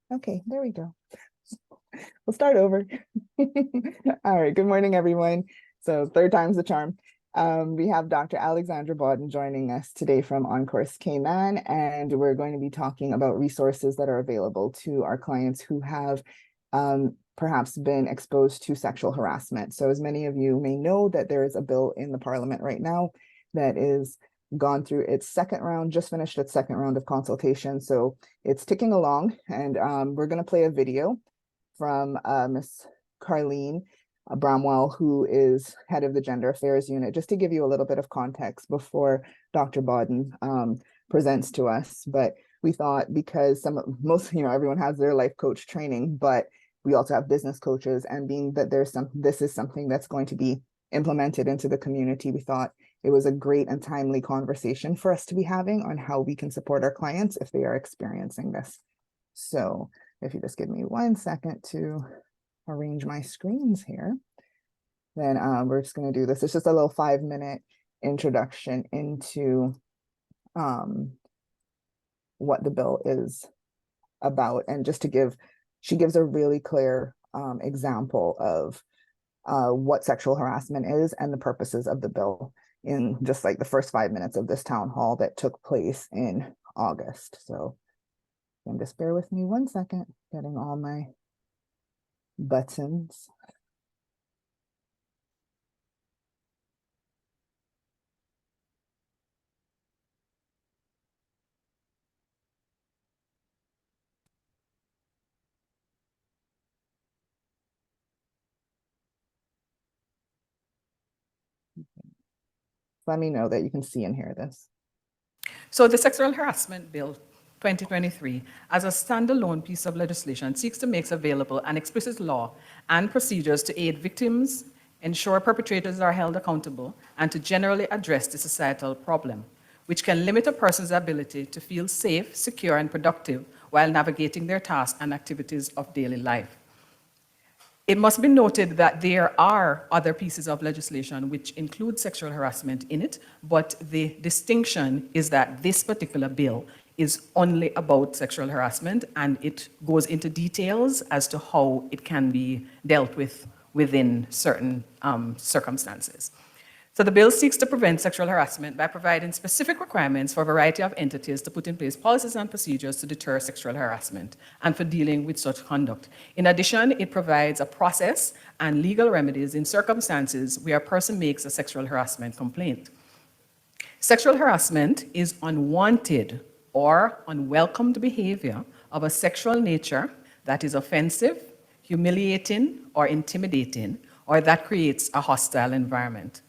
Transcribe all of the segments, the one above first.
Okay, there we go. We'll start over. All right, good morning, everyone. So third time's the charm. We have Dr. Alexandra Bodden joining us today from OnCourse Cayman, and we're going to be talking about resources that are available to our clients who have perhaps been exposed to sexual harassment. So as many of you may know, that there is a bill in the Parliament right now that is gone through its second round, just finished its second round of consultation. So it's ticking along, and we're going to play a video from Miss Carleen Bramwell, who is head of the Gender Affairs Unit, just to give you a little bit of context before Dr. Bodden presents to us. But we thought, because everyone has their life coach training, but we also have business coaches, and being that this is something that's going to be implemented into the community, we thought it was a great and timely conversation for us to be having on how we can support our clients if they are experiencing this. So if you just give me 1 second to arrange my screens here, then we're just going to do this. It's just a little 5-minute introduction into what the bill is about. And just to she gives a really clear example of what sexual harassment is and the purposes of the bill in just like the first 5 minutes of this town hall that took place in August. So and just bear with me 1 second, getting all my buttons. Let me know that you can see and hear this. So the Sexual Harassment Bill 2023, as a standalone piece of legislation, seeks to make available an explicit law and procedures to aid victims, ensure perpetrators are held accountable, and to generally address the societal problem, which can limit a person's ability to feel safe, secure, and productive while navigating their tasks and activities of daily life. It must be noted that there are other pieces of legislation which include sexual harassment in it, but the distinction is that this particular bill is only about sexual harassment, and it goes into details as to how it can be dealt with within certain circumstances. So the bill seeks to prevent sexual harassment by providing specific requirements for a variety of entities to put in place policies and procedures to deter sexual harassment and for dealing with such conduct. In addition, it provides a process and legal remedies in circumstances where a person makes a sexual harassment complaint. Sexual harassment is unwanted or unwelcomed behavior of a sexual nature that is offensive, humiliating, or intimidating, or that creates a hostile environment.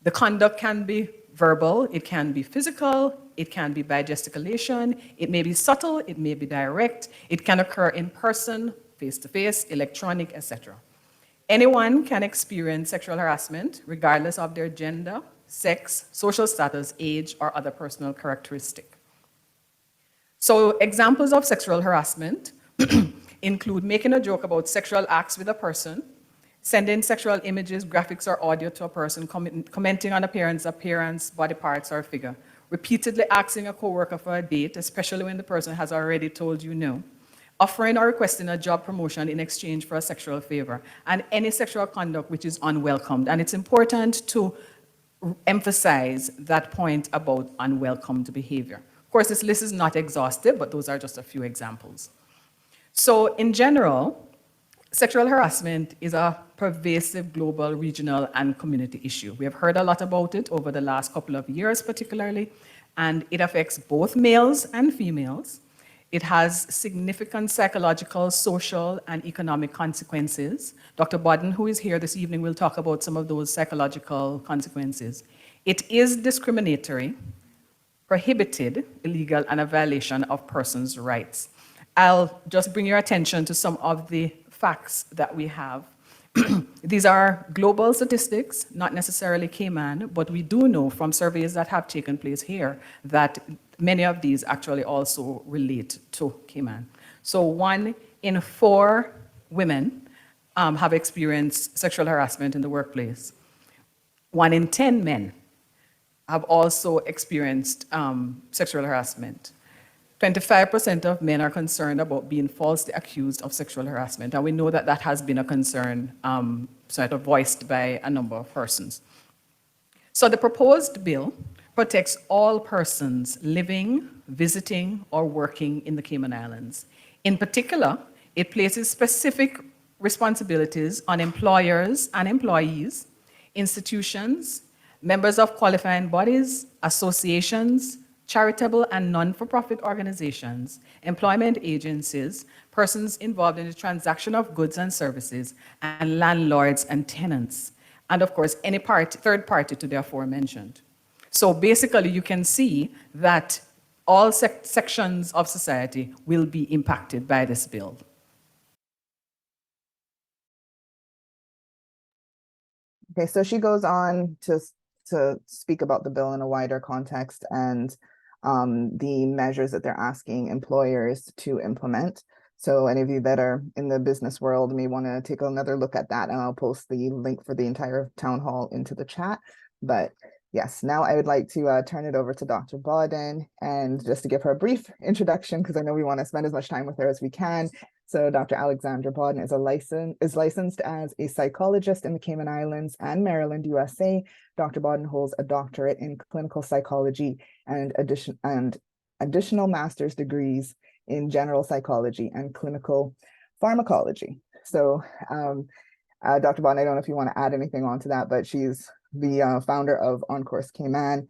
The conduct can be verbal, it can be physical, it can be by gesticulation, it may be subtle, it may be direct, it can occur in person, face-to-face, electronic, etc. Anyone can experience sexual harassment regardless of their gender, sex, social status, age, or other personal characteristic. So examples of sexual harassment include making a joke about sexual acts with a person, sending sexual images, graphics, or audio to a person, commenting on appearance, body parts, or figure, repeatedly asking a coworker for a date, especially when the person has already told you no, offering or requesting a job promotion in exchange for a sexual favor, and any sexual conduct which is unwelcomed. And it's important to emphasize that point about unwelcomed behavior. Of course, this list is not exhaustive, but those are just a few examples. So in general, sexual harassment is a pervasive global, regional, and community issue. We have heard a lot about it over the last couple of years particularly, and it affects both males and females. It has significant psychological, social, and economic consequences. Dr. Bodden, who is here this evening, will talk about some of those psychological consequences. It is discriminatory, prohibited, illegal, and a violation of persons' rights. I'll just bring your attention to some of the facts that we have. These are global statistics, not necessarily Cayman, but we do know from surveys that have taken place here that many of these actually also relate to Cayman. So 1 in 4 women have experienced sexual harassment in the workplace. 1 in 10 men have also experienced sexual harassment. 25% of men are concerned about being falsely accused of sexual harassment, and we know that that has been a concern sort of voiced by a number of persons. So the proposed bill protects all persons living, visiting, or working in the Cayman Islands. In particular, it places specific responsibilities on employers and employees, institutions, members of qualifying bodies, associations, charitable and non-for-profit organizations, employment agencies, persons involved in the transaction of goods and services, and landlords and tenants. And of course, any third party to the aforementioned. So basically, you can see that all sections of society will be impacted by this bill. Okay, so she goes on to speak about the bill in a wider context and the measures that they're asking employers to implement. So any of you that are in the business world may want to take another look at that, and I'll post the link for the entire town hall into the chat. But yes, now I would like to turn it over to Dr. Bodden, and just to give her a brief introduction, because I know we want to spend as much time with her as we can. So Dr. Alexandra Bodden is licensed as a psychologist in the Cayman Islands and Maryland, USA. Dr. Bodden holds a doctorate in clinical psychology and additional master's degrees in general psychology and clinical pharmacology. So Dr. Bodden, I don't know if you want to add anything onto that, but she's the founder of On Course Cayman.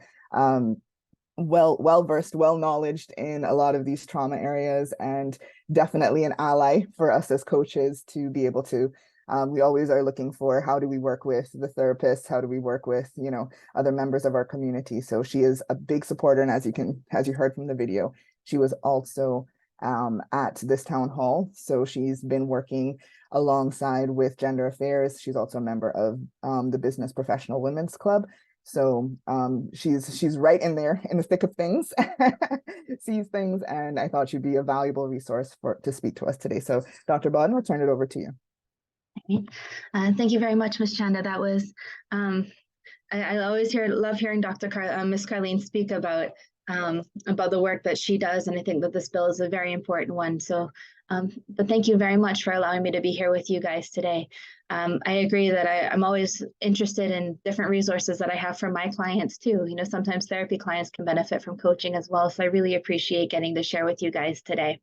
Well-versed, well-knowledged in a lot of these trauma areas, and definitely an ally for us as coaches to be able to, we always are looking for how do we work with the therapists, how do we work with, you know, other members of our community. So she is a big supporter, and as you heard from the video, she was also at this town hall. So she's been working alongside with Gender Affairs. She's also a member of the Business Professional Women's Club. So she's right in there in the thick of things, sees things, and I thought she'd be a valuable resource to speak to us today. So Dr. Bodden, I'll turn it over to you. Thank you very much, Ms. Chanda. That was, I always love hearing Ms. Carlene speak about the work that she does, and I think that this bill is a very important one. So, but thank you very much for allowing me to be here with you guys today. I agree that I'm always interested in different resources that I have for my clients too. You know, sometimes therapy clients can benefit from coaching as well. So I really appreciate getting to share with you guys today.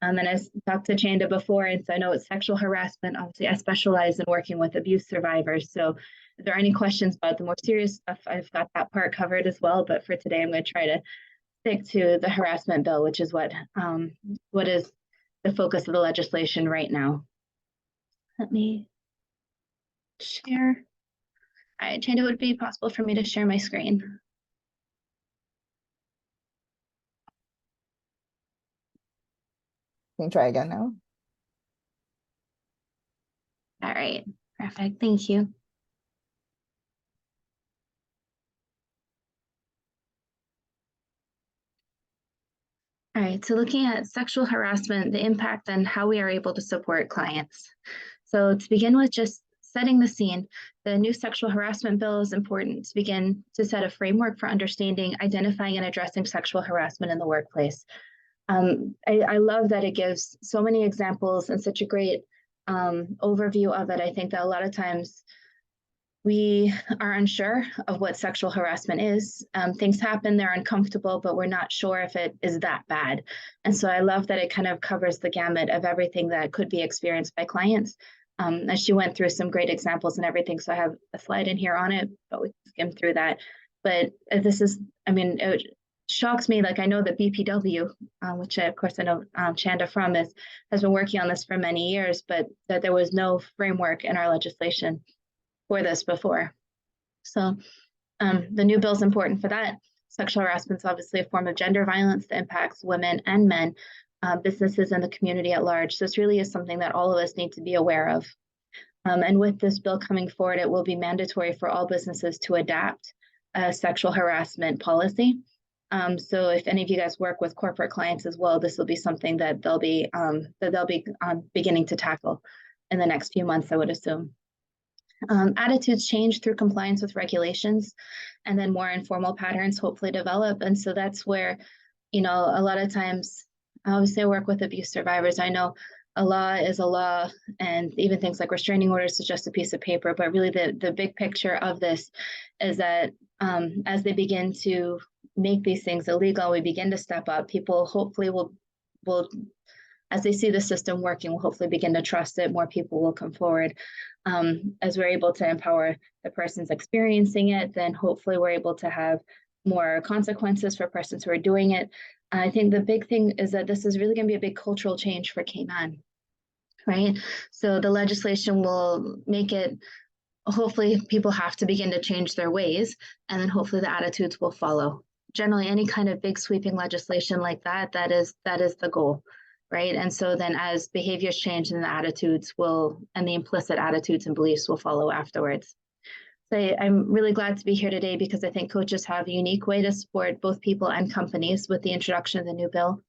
And as talked to Chanda before, and so I know it's sexual harassment. Obviously, I specialize in working with abuse survivors. So if there are any questions about the more serious stuff, I've got that part covered as well. But for today, I'm going to try to stick to the harassment bill, which is what is the focus of the legislation right now. Let me share. All right, Chanda, would it be possible for me to share my screen? Can you try again now? All right, perfect, thank you. All right, so looking at sexual harassment, the impact and how we are able to support clients. So to begin with, just setting the scene, the new sexual harassment bill is important to begin to set a framework for understanding, identifying, and addressing sexual harassment in the workplace. I love that it gives so many examples and such a great overview of it. I think that a lot of times we are unsure of what sexual harassment is. Things happen, they're uncomfortable, but we're not sure if it is that bad. And so I love that it kind of covers the gamut of everything that could be experienced by clients. As she went through some great examples and everything. So I have a slide in here on it, but we can skim through that. But this is, I mean, it shocks me. Like I know that BPW, which of course I know Chanda from, has been working on this for many years, but that there was no framework in our legislation for this before. So the new bill is important for that. Sexual harassment is obviously a form of gender violence that impacts women and men, businesses and the community at large. So this really is something that all of us need to be aware of. And with this bill coming forward, it will be mandatory for all businesses to adapt a sexual harassment policy. So if any of you guys work with corporate clients as well, this will be something that they'll be beginning to tackle in the next few months, I would assume. Attitudes change through compliance with regulations, and then more informal patterns hopefully develop. And so that's where a lot of times, obviously I work with abuse survivors. I know a law is a law, and even things like restraining orders is just a piece of paper. But really, the big picture of this is that as they begin to make these things illegal, we begin to step up. People hopefully will, as they see the system working, will hopefully begin to trust it. More people will come forward. As we're able to empower the persons experiencing it, then hopefully we're able to have more consequences for persons who are doing it. I think the big thing is that this is really going to be a big cultural change for Cayman, right? So the legislation will make it, hopefully people have to begin to change their ways, and then hopefully the attitudes will follow. Generally, any kind of big sweeping legislation like that, that is the goal, right? And so then as behaviors change, then the attitudes will, and the implicit attitudes and beliefs will follow afterwards. So I'm really glad to be here today because I think coaches have a unique way to support both people and companies with the introduction of the new bill.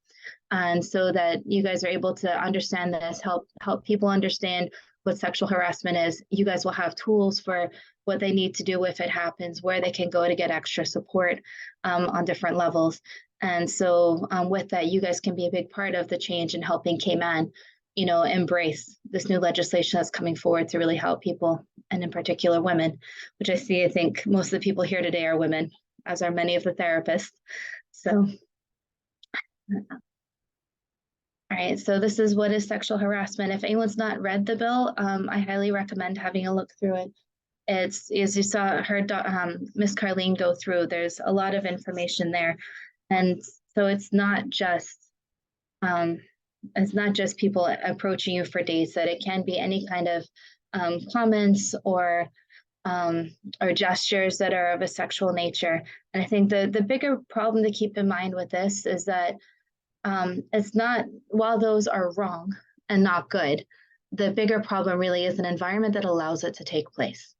And so that you guys are able to understand this, help people understand what sexual harassment is. You guys will have tools for what they need to do if it happens, where they can go to get extra support on different levels. And so with that, you guys can be a big part of the change in helping Cayman, embrace this new legislation that's coming forward to really help people, and in particular women, which I think most of the people here today are women, as are many of the therapists. So, all right, so this is what is sexual harassment. If anyone's not read the bill, I highly recommend having a look through it. It's, as you saw, Miss Carlene go through, there's a lot of information there. And so it's not just people approaching you for dates, that it can be any kind of comments or gestures that are of a sexual nature. And I think the bigger problem to keep in mind with this is that it's not, while those are wrong and not good, the bigger problem really is an environment that allows it to take place.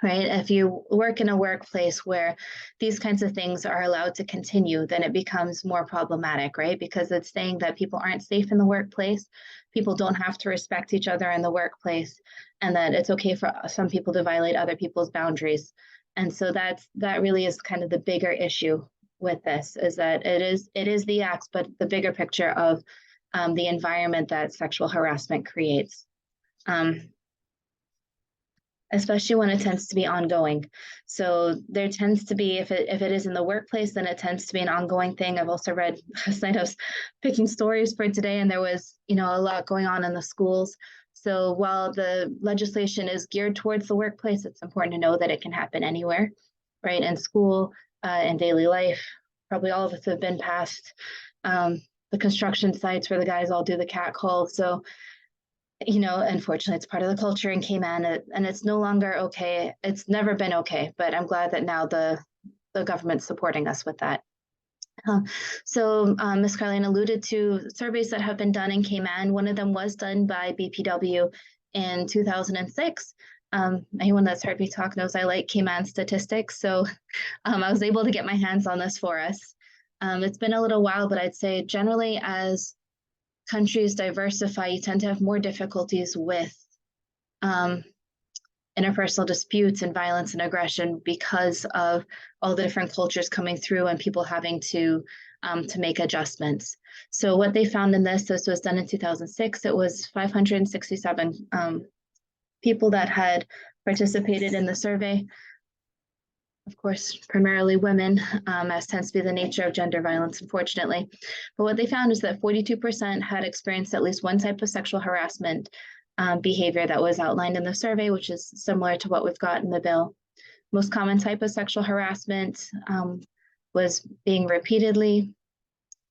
Right? If you work in a workplace where these kinds of things are allowed to continue, then it becomes more problematic, right? Because it's saying that people aren't safe in the workplace, people don't have to respect each other in the workplace, and that it's okay for some people to violate other people's boundaries. And so that really is kind of the bigger issue with this, is that it is the acts, but the bigger picture of the environment that sexual harassment creates. Especially when it tends to be ongoing. So there tends to be, if it is in the workplace, then it tends to be an ongoing thing. I've also read, last night I was picking stories for today, and there was, a lot going on in the schools. So while the legislation is geared towards the workplace, it's important to know that it can happen anywhere, right? In school, in daily life. Probably all of us have been past the construction sites where the guys all do the cat call. So unfortunately, it's part of the culture in Cayman, and it's no longer okay. It's never been okay, but I'm glad that now the government's supporting us with that. So Ms. Carlene alluded to surveys that have been done in Cayman. One of them was done by BPW in 2006. Anyone that's heard me talk knows I like Cayman statistics, so I was able to get my hands on this for us. It's been a little while, but I'd say generally as countries diversify, you tend to have more difficulties with interpersonal disputes and violence and aggression because of all the different cultures coming through and people having to make adjustments. So what they found in this was done in 2006. It was 567 people that had participated in the survey. Of course, primarily women, as tends to be the nature of gender violence, unfortunately. But what they found is that 42% had experienced at least one type of sexual harassment behavior that was outlined in the survey, which is similar to what we've got in the bill. Most common type of sexual harassment was being repeatedly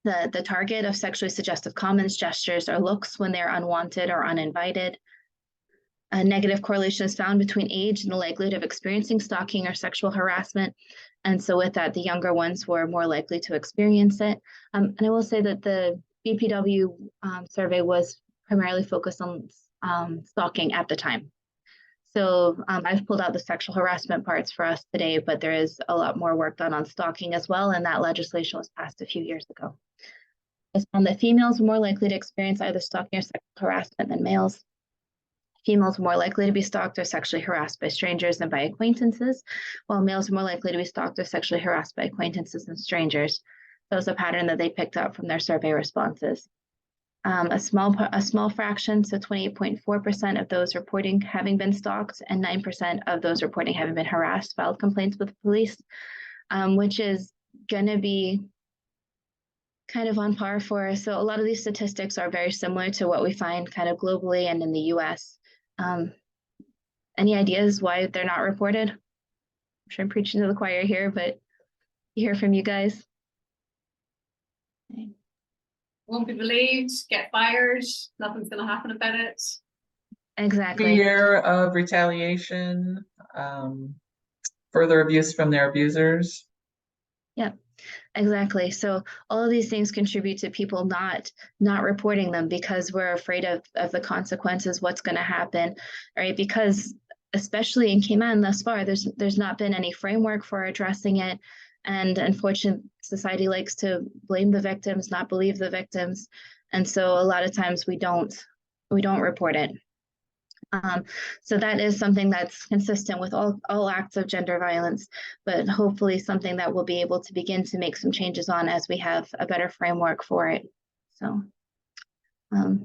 the target of sexually suggestive comments, gestures, or looks when they're unwanted or uninvited. A negative correlation is found between age and the likelihood of experiencing stalking or sexual harassment. And so with that, the younger ones were more likely to experience it. And I will say that the BPW survey was primarily focused on stalking at the time. So I've pulled out the sexual harassment parts for us today, but there is a lot more work done on stalking as well. And that legislation was passed a few years ago. It's found that females were more likely to experience either stalking or sexual harassment than males. Females are more likely to be stalked or sexually harassed by strangers than by acquaintances, while males are more likely to be stalked or sexually harassed by acquaintances and strangers. That was a pattern that they picked up from their survey responses. A small fraction, so 28.4% of those reporting having been stalked, and 9% of those reporting having been harassed filed complaints with police, which is going to be kind of on par for us. So a lot of these statistics are very similar to what we find kind of globally and in the US. Any ideas why they're not reported? I'm sure I'm preaching to the choir here, but hear from you guys. Okay. Won't be believed, get fired, nothing's going to happen about it. Exactly. Fear of retaliation, further abuse from their abusers. Yep, exactly. So all of these things contribute to people not reporting them because we're afraid of the consequences, what's going to happen, right? Because especially in Cayman thus far, there's not been any framework for addressing it. And unfortunately, society likes to blame the victims, not believe the victims. And so a lot of times we don't report it. So that is something that's consistent with all acts of gender violence, but hopefully something that we'll be able to begin to make some changes on as we have a better framework for it. So,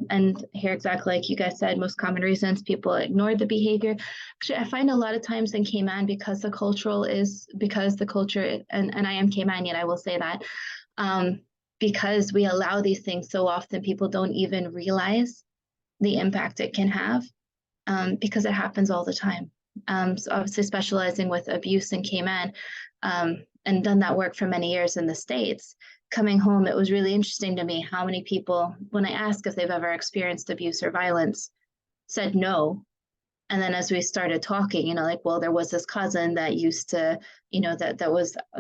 and here exactly like you guys said, most common reasons people ignore the behavior. Actually, I find a lot of times in Cayman, because the culture, and I am Caymanian, I will say that, because we allow these things so often, people don't even realize the impact it can have. Because it happens all the time. So obviously specializing with abuse in Cayman, and done that work for many years in the States, coming home, it was really interesting to me how many people, when I asked if they've ever experienced abuse or violence, said no. And then as we started talking, like, well, there was this cousin that used to, that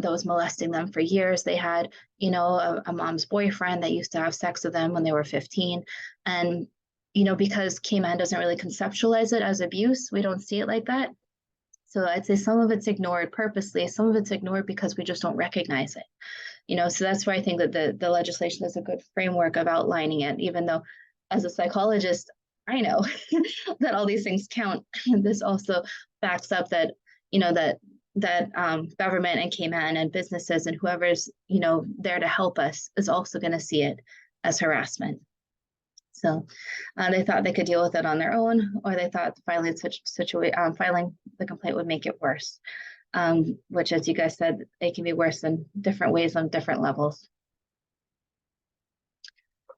was molesting them for years. They had, a mom's boyfriend that used to have sex with them when they were 15. And because Cayman doesn't really conceptualize it as abuse, we don't see it like that. So I'd say some of it's ignored purposely, some of it's ignored because we just don't recognize it. So that's why I think that the legislation is a good framework of outlining it, even though as a psychologist, I know that all these things count. This also backs up that, that government and Cayman and businesses and whoever's, there to help us is also going to see it as harassment. So they thought they could deal with it on their own, or they thought filing the complaint would make it worse, which, as you guys said, it can be worse in different ways on different levels.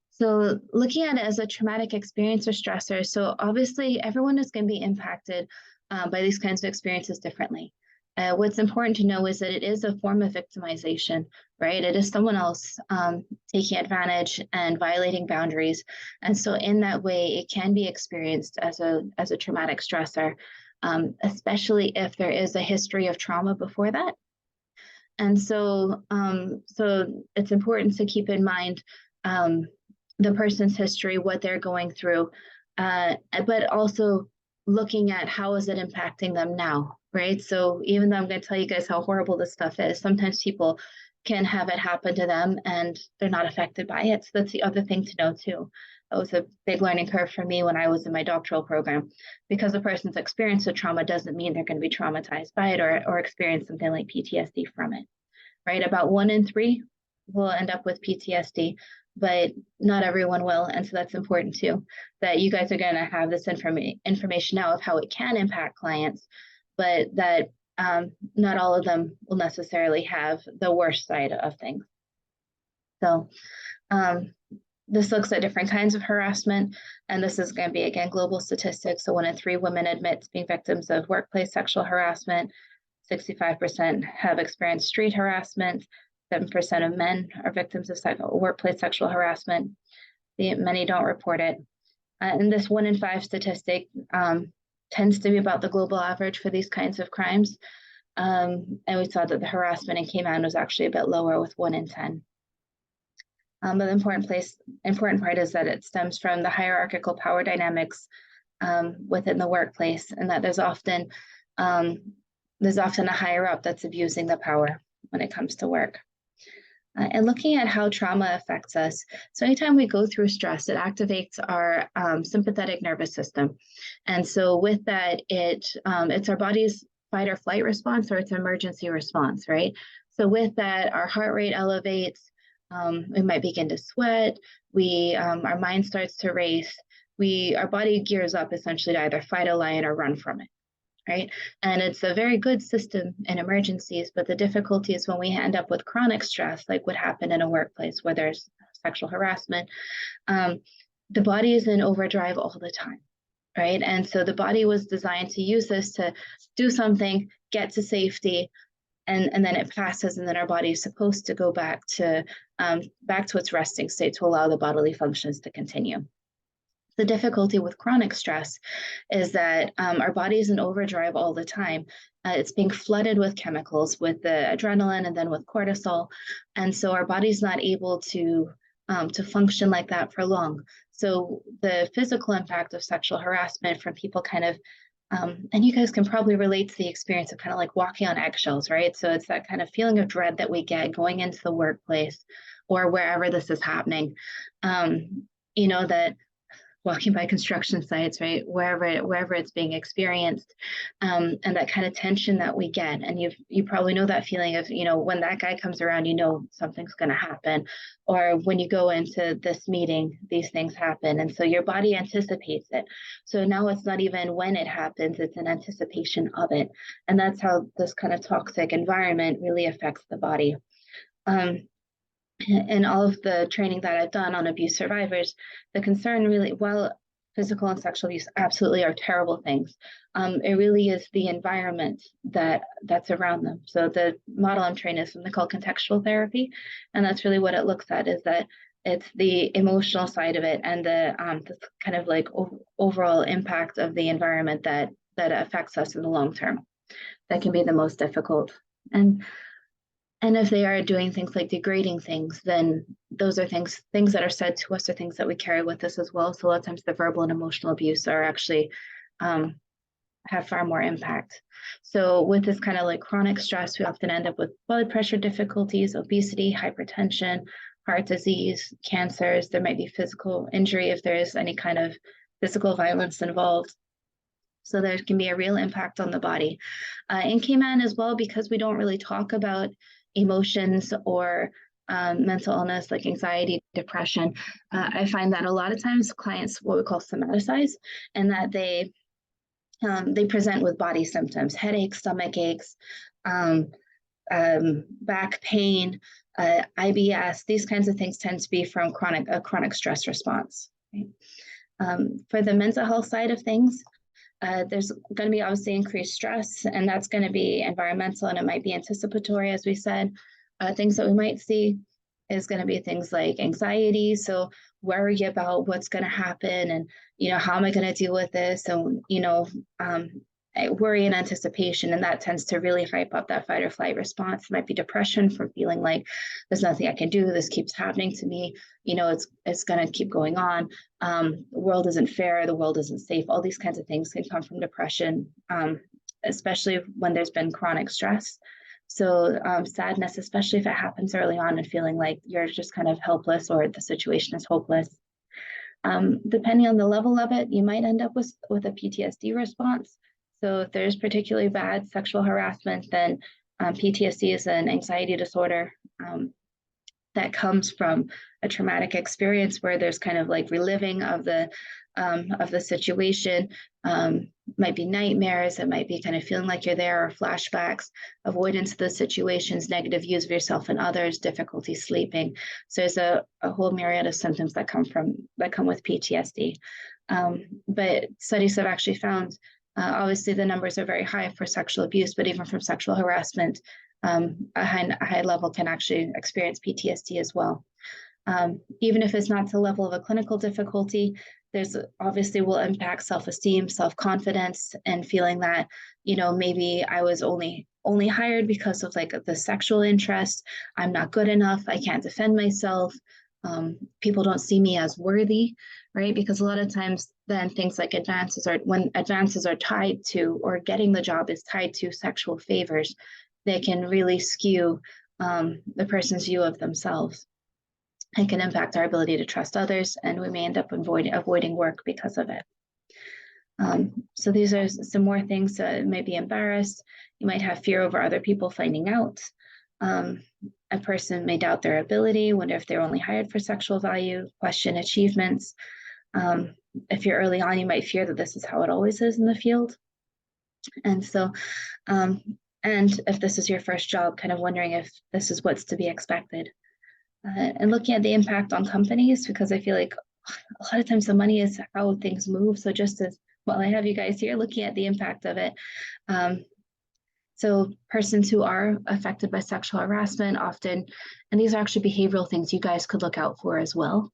So looking at it as a traumatic experience or stressor, so obviously everyone is going to be impacted by these kinds of experiences differently. What's important to know is that it is a form of victimization, right? It is someone else taking advantage and violating boundaries. And so in that way, it can be experienced as a traumatic stressor, especially if there is a history of trauma before that. And so, so it's important to keep in mind the person's history, what they're going through, but also looking at how is it impacting them now, right? So even though I'm going to tell you guys how horrible this stuff is, sometimes people can have it happen to them and they're not affected by it. So that's the other thing to know too. That was a big learning curve for me when I was in my doctoral program, because a person's experience of trauma doesn't mean they're going to be traumatized by it or experience something like PTSD from it, right? About 1 in 3 will end up with PTSD, but not everyone will. And so that's important too, that you guys are going to have this information now of how it can impact clients, but that not all of them will necessarily have the worst side of things. So this looks at different kinds of harassment, and this is going to be, again, global statistics. So 1 in 3 women admit to being victims of workplace sexual harassment. 65% have experienced street harassment. 7% of men are victims of workplace sexual harassment. Many don't report it. And this 1 in 5 statistic tends to be about the global average for these kinds of crimes. And we saw that the harassment in Cayman was actually a bit lower with 1 in 10. But the important part is that it stems from the hierarchical power dynamics within the workplace, and that there's often a higher up that's abusing the power when it comes to work. And looking at how trauma affects us. So anytime we go through stress, it activates our sympathetic nervous system. And so with that, it's our body's fight or flight response, or it's emergency response, right? So with that, our heart rate elevates, We might begin to sweat. Our mind starts to race. Our body gears up essentially to either fight a lion or run from it, right? And it's a very good system in emergencies, but the difficulty is when we end up with chronic stress, like what happened in a workplace where there's sexual harassment, the body is in overdrive all the time, right? And so the body was designed to use this to do something, get to safety, and then it passes, and then our body is supposed to go back to its resting state to allow the bodily functions to continue. The difficulty with chronic stress is that our body is in overdrive all the time. It's being flooded with chemicals, with the adrenaline and then with cortisol. And so our body's not able to function like that for long. So the physical impact of sexual harassment from people kind of, and you guys can probably relate to the experience of kind of like walking on eggshells, right? So it's that kind of feeling of dread that we get going into the workplace or wherever this is happening. That walking by construction sites, right, wherever it's being experienced, and that kind of tension that we get. And you probably know that feeling of, when that guy comes around, something's going to happen, or when you go into this meeting, these things happen, and so your body anticipates it. So now it's not even when it happens; it's an anticipation of it, and that's how this kind of toxic environment really affects the body. In all of the training that I've done on abuse survivors, the concern really, while physical and sexual abuse absolutely are terrible things, it really is the environment that's around them. So the model I'm trained is something called contextual therapy, and that's really what it looks at, is that it's the emotional side of it and the kind of like overall impact of the environment that affects us in the long term. That can be the most difficult. And if they are doing things like degrading things, then those are things that are said to us, or things that we carry with us as well. So a lot of times the verbal and emotional abuse are actually have far more impact. So with this kind of like chronic stress, we often end up with blood pressure difficulties, obesity, hypertension, heart disease, cancers. There might be physical injury if there is any kind of physical violence involved. So there can be a real impact on the body. In Cayman as well, because we don't really talk about emotions or mental illness like anxiety, depression, I find that a lot of times clients what we call somaticize, and that they present with body symptoms, headaches, stomach aches, back pain, IBS. These kinds of things tend to be from a chronic stress response. Right? For the mental health side of things, there's going to be obviously increased stress, and that's going to be environmental, and it might be anticipatory, as we said. Things that we might see is going to be things like anxiety, so worry about what's going to happen, and how am I going to deal with this, and worry and anticipation, and that tends to really hype up that fight or flight response. It might be depression from feeling like there's nothing I can do, this keeps happening to me, it's going to keep going on, the world isn't fair, the world isn't safe. All these kinds of things can come from depression, especially when there's been chronic stress. So sadness, especially if it happens early on, and feeling like you're just kind of helpless or the situation is hopeless. Depending on the level of it, you might end up with a PTSD response. So if there's particularly bad sexual harassment, then PTSD is an anxiety disorder that comes from a traumatic experience where there's kind of like reliving of the situation. Might be nightmares, it might be kind of feeling like you're there, or flashbacks, avoidance of the situations, negative views of yourself and others, difficulty sleeping. So there's a whole myriad of symptoms that come with PTSD. But studies have actually found, obviously the numbers are very high for sexual abuse, but even from sexual harassment, a high level can actually experience PTSD as well. Even if it's not to the level of a clinical difficulty, there's obviously will impact self-esteem, self-confidence, and feeling that, maybe I was only hired because of like the sexual interest. I'm not good enough. I can't defend myself. People don't see me as worthy, right? Because a lot of times then things like when advances are tied to, or getting the job is tied to sexual favors, they can really skew the person's view of themselves. It can impact our ability to trust others, and we may end up avoiding work because of it. So these are some more things. You might be embarrassed. You might have fear over other people finding out. A person may doubt their ability, wonder if they're only hired for sexual value, question achievements. If you're early on, you might fear that this is how it always is in the field. And so, and if this is your first job, kind of wondering if this is what's to be expected. And looking at the impact on companies, because I feel like a lot of times the money is how things move. So just as well, I have you guys here looking at the impact of it. So persons who are affected by sexual harassment often, and these are actually behavioral things you guys could look out for as well.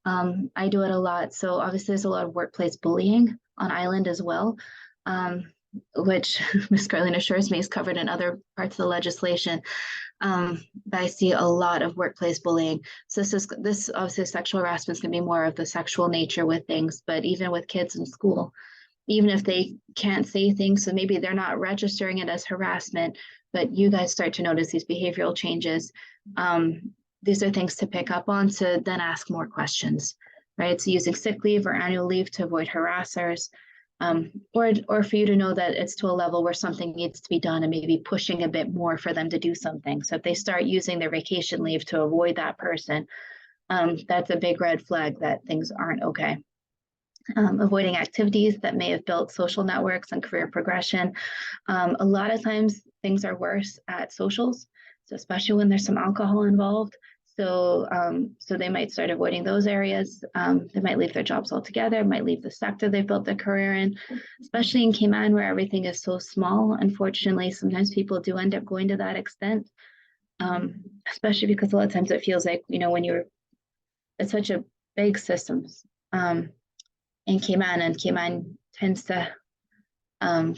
I do it a lot. So obviously there's a lot of workplace bullying on island as well, which Ms. Carlin assures me is covered in other parts of the legislation. But I see a lot of workplace bullying. So this obviously sexual harassment is going to be more of the sexual nature with things, but even with kids in school, even if they can't say things, so maybe they're not registering it as harassment, but you guys start to notice these behavioral changes. These are things to pick up on to then ask more questions, right? So using sick leave or annual leave to avoid harassers, or for you to know that it's to a level where something needs to be done and maybe pushing a bit more for them to do something. So if they start using their vacation leave to avoid that person, that's a big red flag that things aren't okay. Avoiding activities that may have built social networks and career progression. A lot of times things are worse at socials, so especially when there's some alcohol involved. So, so they might start avoiding those areas. They might leave their jobs altogether, might leave the sector they've built their career in, especially in Cayman where everything is so small. Unfortunately, sometimes people do end up going to that extent, especially because a lot of times it feels like, you know, when it's such a big systems. In Cayman, and Cayman tends to,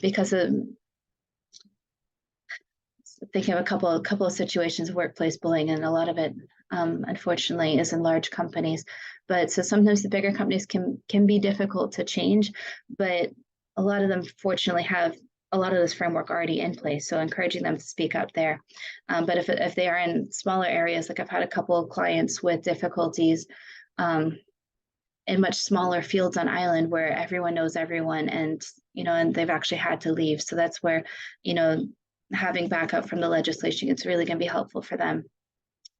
because of thinking of a couple of situations of workplace bullying, and a lot of it, unfortunately, is in large companies. But so sometimes the bigger companies can be difficult to change, but a lot of them fortunately have a lot of this framework already in place. So encouraging them to speak up there. But if they are in smaller areas, like I've had a couple of clients with difficulties. In much smaller fields on island where everyone knows everyone, and and they've actually had to leave. So that's where having backup from the legislation, it's really going to be helpful for them.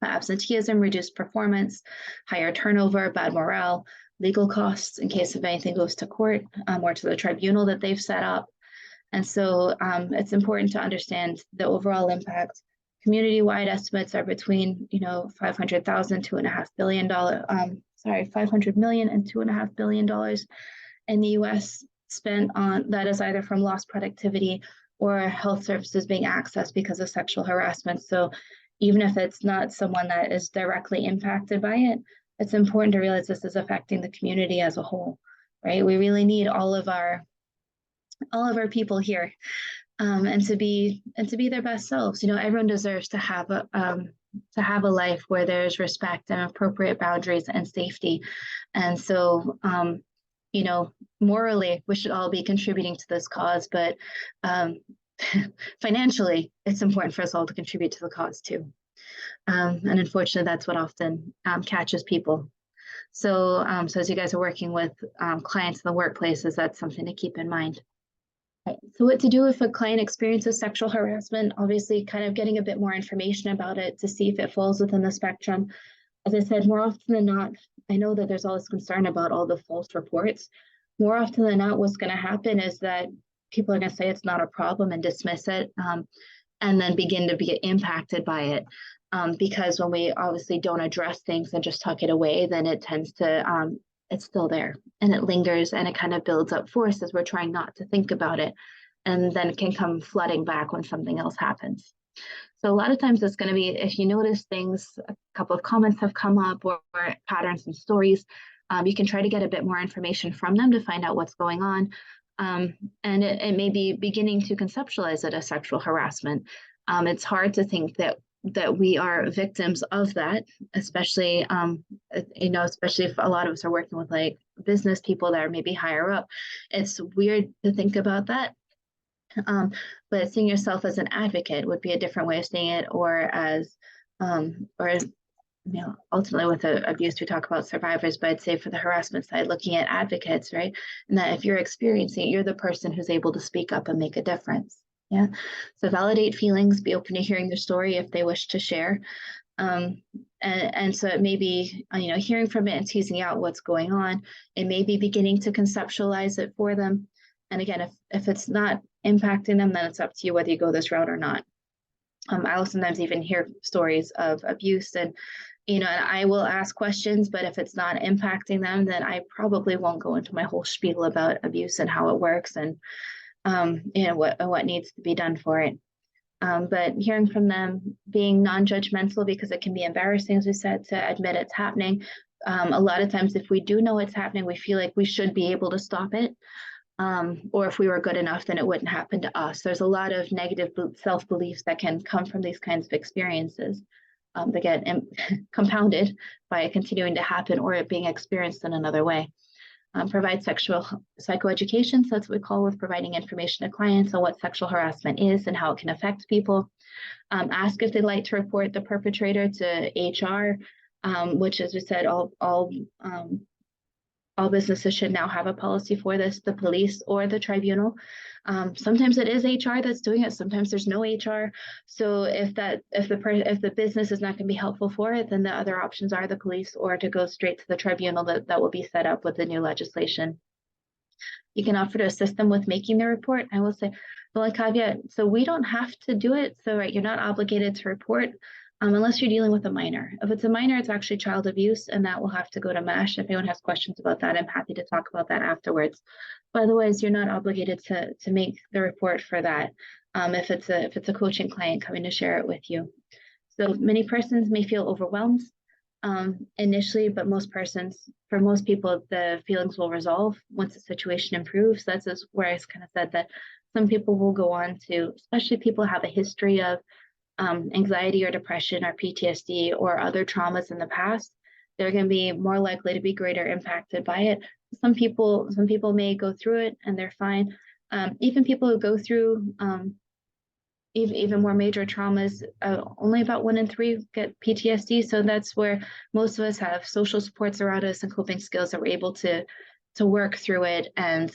Absenteeism, reduced performance, higher turnover, bad morale, legal costs in case if anything goes to court or to the tribunal that they've set up. And so it's important to understand the overall impact. Community-wide estimates are between 500,000 to $2.5 billion. 500 million and $2.5 billion in the US spent on that is either from lost productivity or health services being accessed because of sexual harassment. So even if it's not someone that is directly impacted by it, it's important to realize this is affecting the community as a whole, right? We really need all of our people here and to be their best selves. Everyone deserves to have a life where there's respect and appropriate boundaries and safety. And so, morally, we should all be contributing to this cause, but financially, it's important for us all to contribute to the cause too. And unfortunately, that's what often catches people. So, so as you guys are working with clients in the workplaces, that's something to keep in mind. So what to do if a client experiences sexual harassment? Obviously, kind of getting a bit more information about it to see if it falls within the spectrum. As I said, more often than not, I know that there's always concern about all the false reports. More often than not, what's going to happen is that people are going to say it's not a problem and dismiss it, and then begin to be impacted by it. Because when we obviously don't address things and just tuck it away, then it tends to it's still there and it lingers and it kind of builds up force as we're trying not to think about it, and then it can come flooding back when something else happens. So a lot of times it's going to be, if you notice things, a couple of comments have come up or patterns and stories, you can try to get a bit more information from them to find out what's going on. And it may be beginning to conceptualize it as sexual harassment. It's hard to think that we are victims of that, especially, especially if a lot of us are working with like business people that are maybe higher up. It's weird to think about that. But seeing yourself as an advocate would be a different way of seeing it, or as, ultimately with abuse, we talk about survivors, but I'd say for the harassment side, looking at advocates, right? And that if you're experiencing it, you're the person who's able to speak up and make a difference. Yeah. So validate feelings, be open to hearing their story if they wish to share. And so it may be, hearing from it and teasing out what's going on. It may be beginning to conceptualize it for them. And again, if it's not impacting them, then it's up to you whether you go this route or not. I'll sometimes even hear stories of abuse, and and I will ask questions, but if it's not impacting them, then I probably won't go into my whole spiel about abuse and how it works and what needs to be done for it. But hearing from them, being non-judgmental, because it can be embarrassing, as we said, to admit it's happening. A lot of times, if we do know it's happening, we feel like we should be able to stop it. Or if we were good enough, then it wouldn't happen to us. There's a lot of negative self-beliefs that can come from these kinds of experiences that get compounded by it continuing to happen or it being experienced in another way. Provide sexual psychoeducation. So that's what we call with providing information to clients on what sexual harassment is and how it can affect people. Ask if they'd like to report the perpetrator to HR, which, as we said, all businesses should now have a policy for this, the police or the tribunal. Sometimes it is HR that's doing it. Sometimes there's no HR. So if the business is not going to be helpful for it, then the other options are the police or to go straight to the tribunal that will be set up with the new legislation. You can offer to assist them with making the report. I will say, the only caveat, so we don't have to do it. So you're not obligated to report unless you're dealing with a minor. If it's a minor, it's actually child abuse, and that will have to go to MASH. If anyone has questions about that, I'm happy to talk about that afterwards. But otherwise, you're not obligated to make the report for that if it's a coaching client coming to share it with you. So many persons may feel overwhelmed initially, but for most people, the feelings will resolve once the situation improves. That's where I kind of said that some people will go on to, especially people who have a history of anxiety or depression or PTSD or other traumas in the past, they're going to be more likely to be greater impacted by it. Some people may go through it and they're fine. Even people who go through even more major traumas, only about 1 in 3 get PTSD. So that's where most of us have social supports around us and coping skills that we're able to work through it and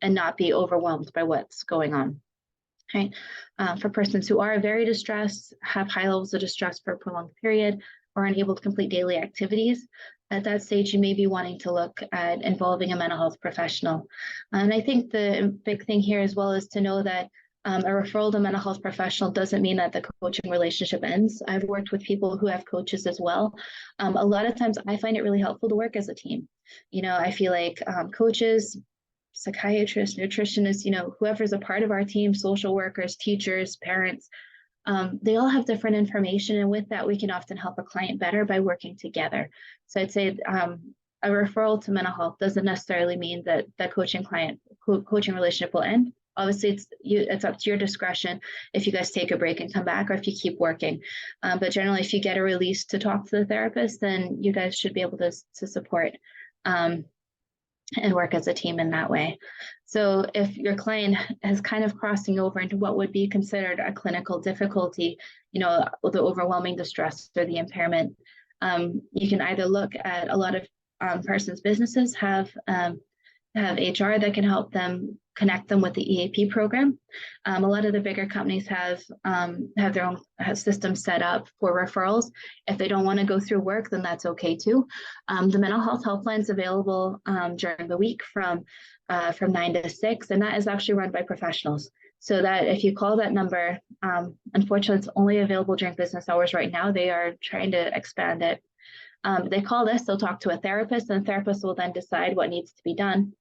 not be overwhelmed by what's going on. Right. For persons who are very distressed, have high levels of distress for a prolonged period, or unable to complete daily activities, at that stage, you may be wanting to look at involving a mental health professional. And I think the big thing here as well is to know that a referral to a mental health professional doesn't mean that the coaching relationship ends. I've worked with people who have coaches as well. A lot of times I find it really helpful to work as a team. I feel like coaches, psychiatrists, nutritionists, whoever's a part of our team, social workers, teachers, parents, they all have different information. And with that, we can often help a client better by working together. So I'd say a referral to mental health doesn't necessarily mean that the coaching relationship will end. Obviously, it's up to your discretion if you guys take a break and come back or if you keep working. But generally, if you get a release to talk to the therapist, then you guys should be able to support and work as a team in that way. So if your client is kind of crossing over into what would be considered a clinical difficulty, the overwhelming distress or the impairment, you can either look at a lot of persons' businesses have HR that can help them connect them with the EAP program. A lot of the bigger companies have their own systems set up for referrals. If they don't want to go through work, then that's okay too. The mental health helpline is available during the week from 9 to 6, and that is actually run by professionals. So that if you call that number, unfortunately, it's only available during business hours right now. They are trying to expand it. They call this, they'll talk to a therapist, and the therapist will then decide what needs to be done,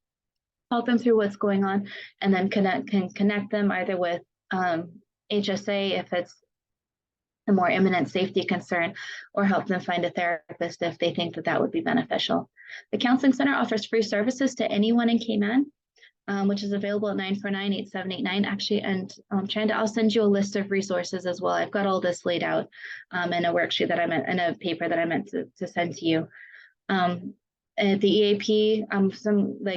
help them through what's going on, and then connect them either with HSA if it's a more imminent safety concern, or help them find a therapist if they think that would be beneficial. The Counseling Center offers free services to anyone in Cayman, which is available at 949-8789 actually, and Chanda, I'll send you a list of resources as well. I've got all this laid out in a worksheet that in a paper that I meant to send to you. At the EAP,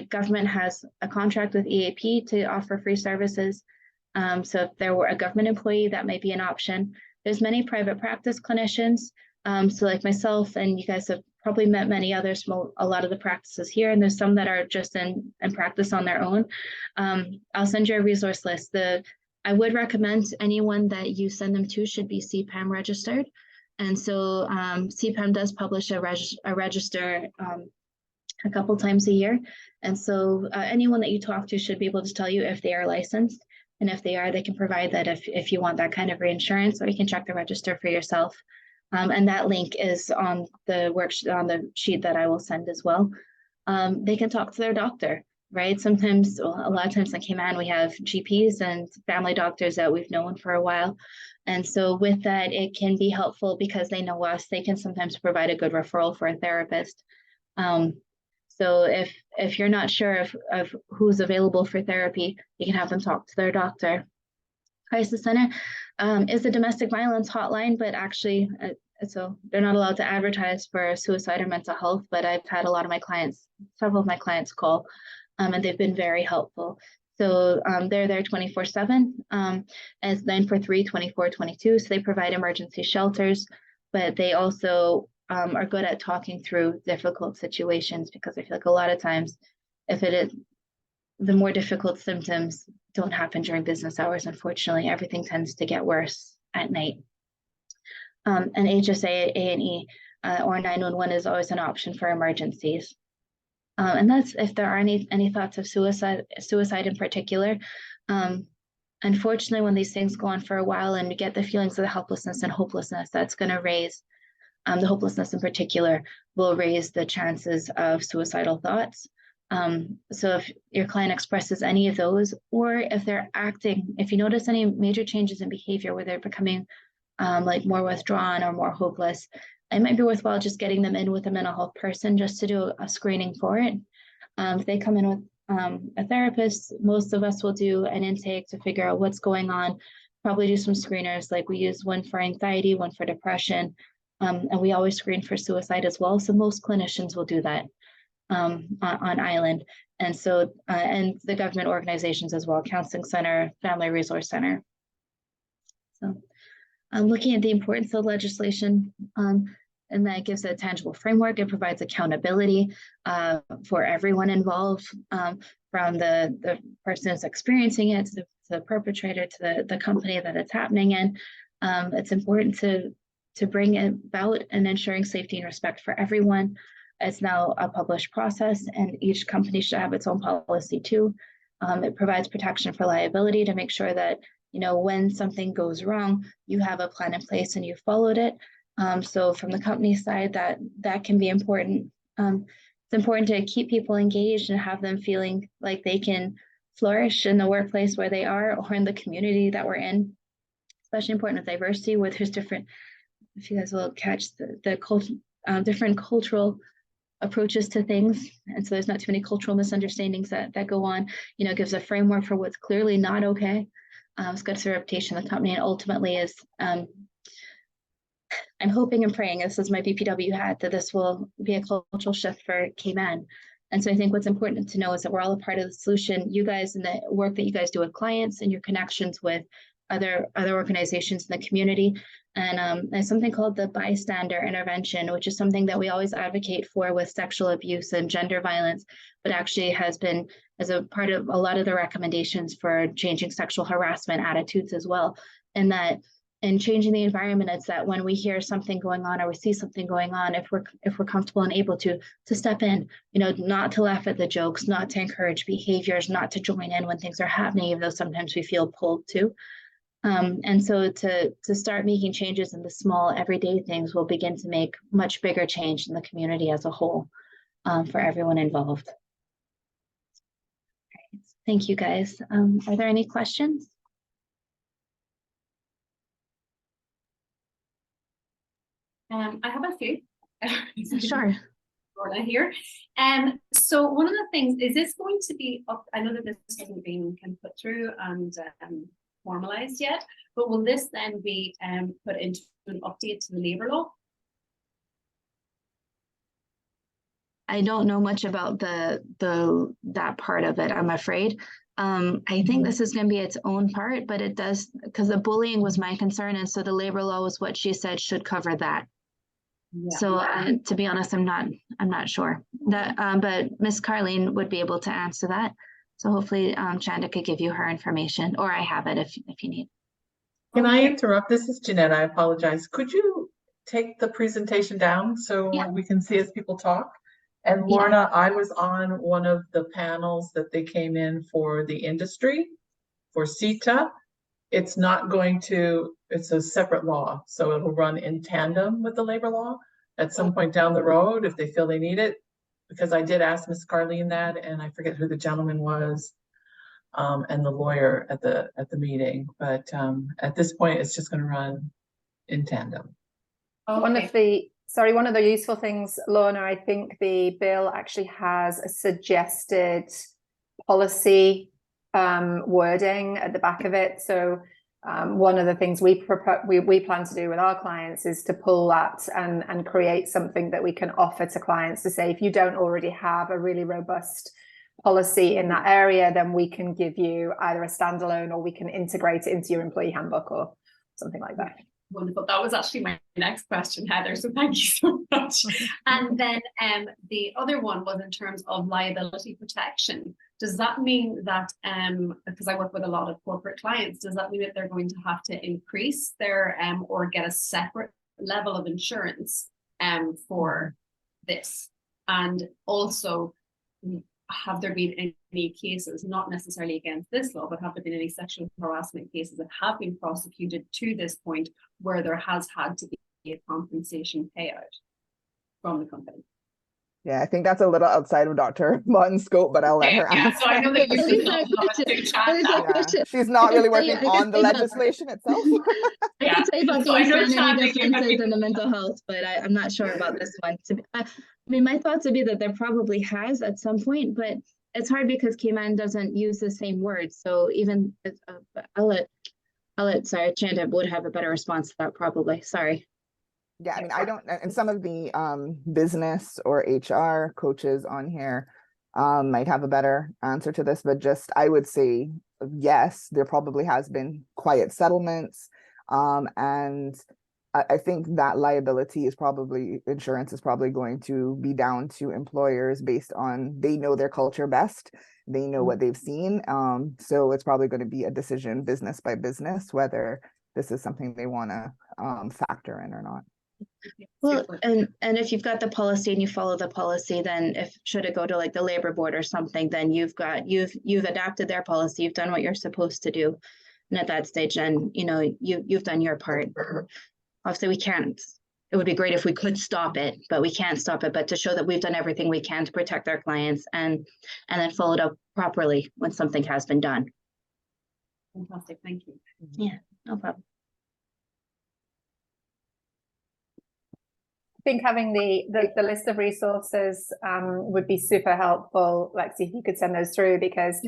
government has a contract with EAP to offer free services. So if there were a government employee, that might be an option. There's many private practice clinicians. So like myself, and you guys have probably met many others from a lot of the practices here, and there's some that are just in practice on their own. I'll send you a resource list. I would recommend anyone that you send them to should be CPAM registered. And so CPAM does publish a register a couple times a year. And so anyone that you talk to should be able to tell you if they are licensed. And if they are, they can provide that if you want that kind of reinsurance, or you can check the register for yourself. And that link is on the worksheet, on the sheet that I will send as well. They can talk to their doctor, right? Sometimes, well, a lot of times in Cayman, we have GPs and family doctors that we've known for a while. And so with that, it can be helpful because they know us. They can sometimes provide a good referral for a therapist. So if you're not sure of who's available for therapy, you can have them talk to their doctor. Crisis Center is a domestic violence hotline, but actually, so they're not allowed to advertise for suicide or mental health, but I've had several of my clients call, and they've been very helpful. So they're there 24/7, as 943, 24/22. So they provide emergency shelters, but they also are good at talking through difficult situations, because I feel like a lot of times, the more difficult symptoms don't happen during business hours. Unfortunately, everything tends to get worse at night. And HSA, A&E, or 911 is always an option for emergencies. And that's if there are any thoughts of suicide in particular. Unfortunately, when these things go on for a while and you get the feelings of the helplessness and hopelessness, that's going to raise the hopelessness in particular will raise the chances of suicidal thoughts. So if your client expresses any of those, or if they're if you notice any major changes in behavior where they're becoming like more withdrawn or more hopeless, it might be worthwhile just getting them in with a mental health person just to do a screening for it. If they come in with a therapist, most of us will do an intake to figure out what's going on, probably do some screeners, like we use one for anxiety, one for depression, and we always screen for suicide as well. So most clinicians will do that on island. And so, and the government organizations as well, Counseling Center, Family Resource Center. So I'm looking at the importance of legislation, and that gives a tangible framework. It provides accountability for everyone involved, from the person who's experiencing it to the perpetrator to the company that it's happening in. It's important to bring about and ensuring safety and respect for everyone. It's now a published process, and each company should have its own policy too. It provides protection for liability to make sure that, you know, when something goes wrong, you have a plan in place and you followed it. So from the company side, that can be important. It's important to keep people engaged and have them feeling like they can flourish in the workplace where they are, or in the community that we're in. Especially important with diversity, where there's different, if you guys will catch different cultural approaches to things. And so there's not too many cultural misunderstandings that go on. You know, it gives a framework for what's clearly not okay. It's good for the reputation of the company, and ultimately is, I'm hoping and praying, this is my BPW hat, that this will be a cultural shift for Cayman. And so I think what's important to know is that we're all a part of the solution. You guys, and the work that you guys do with clients and your connections with other organizations in the community. And there's something called the bystander intervention, which is something that we always advocate for with sexual abuse and gender violence, but actually has been as a part of a lot of the recommendations for changing sexual harassment attitudes as well. And that in changing the environment, it's that when we hear something going on or we see something going on, if we're comfortable and able to step in, you know, not to laugh at the jokes, not to encourage behaviors, not to join in when things are happening, even though sometimes we feel pulled to. And so to start making changes in the small everyday things will begin to make much bigger change in the community as a whole, for everyone involved. Right. Thank you, guys. Are there any questions? I have a few. Sure. Here. So one of the things, is this going to be up? I know that this hasn't been put through and formalized yet, but will this then be put into an update to the labour law? I don't know much about that part of it, I'm afraid. I think this is going to be its own part, but it does, because the bullying was my concern, and so the labor law was what she said should cover that. Yeah. So to be honest, I'm not sure that, but Miss Carlene would be able to answer that. So hopefully Chanda could give you her information, or I have it if you need. Can I interrupt? This is Jeanette. I apologize. Could you take the presentation down so Yeah. we can see as people talk? And Yeah. Lorna, I was on one of the panels that they came in for the industry, for CIPCA. It's not going to, it's a separate law, so it'll run in tandem with the labor law at some point down the road if they feel they need it. Because I did ask Miss Carlene that, and I forget who the gentleman was, and the lawyer at the meeting. But at this point, it's just going to run in tandem. One of the useful things, Lorna, I think the bill actually has a suggested policy wording at the back of it. So one of the things we plan to do with our clients is to pull that and create something that we can offer to clients to say, if you don't already have a really robust policy in that area, then we can give you either a standalone or we can integrate it into your employee handbook or something like that. Wonderful. That was actually my next question, Heather. So thank you so much. And then the other one was in terms of liability protection. Does that mean that, because I work with a lot of corporate clients, does that mean that they're going to have to increase their or get a separate level of insurance for this? And also, have there been any cases, not necessarily against this law, but have there been any sexual harassment cases that have been prosecuted to this point where there has had to be a compensation payout from the company? Yeah, I think that's a little outside of Dr. Bodden's scope, but I'll let her answer. So I know that you did not have to chat that. Yeah, she's not really working on the legislation itself. I can tell you about the understanding differences in the mental health, but I'm not sure about this one. I mean, my thoughts would be that there probably has at some point, but it's hard because Cayman doesn't use the same words. So even I'll let sorry, Chanda would have a better response to that probably. Sorry. Yeah, I mean, I don't, and some of the business or HR coaches on here might have a better answer to this, but just I would say yes, there probably has been quiet settlements, and I think that liability is probably, insurance is probably going to be down to employers based on, they know their culture best, they know what they've seen, so it's probably going to be a decision business by business whether this is something they want to factor in or not. Well, and if you've got the policy and you follow the policy, then if should it go to like the labor board or something, then you've adapted their policy, you've done what you're supposed to do, and at that stage, then you've done your part. Obviously, we can't. It would be great if we could stop it, but we can't stop it. But to show that we've done everything we can to protect our clients and then follow it up properly when something has been done. Fantastic, thank you. Yeah, no problem. I think having the list of resources would be super helpful. Lexi, if you could send those through, because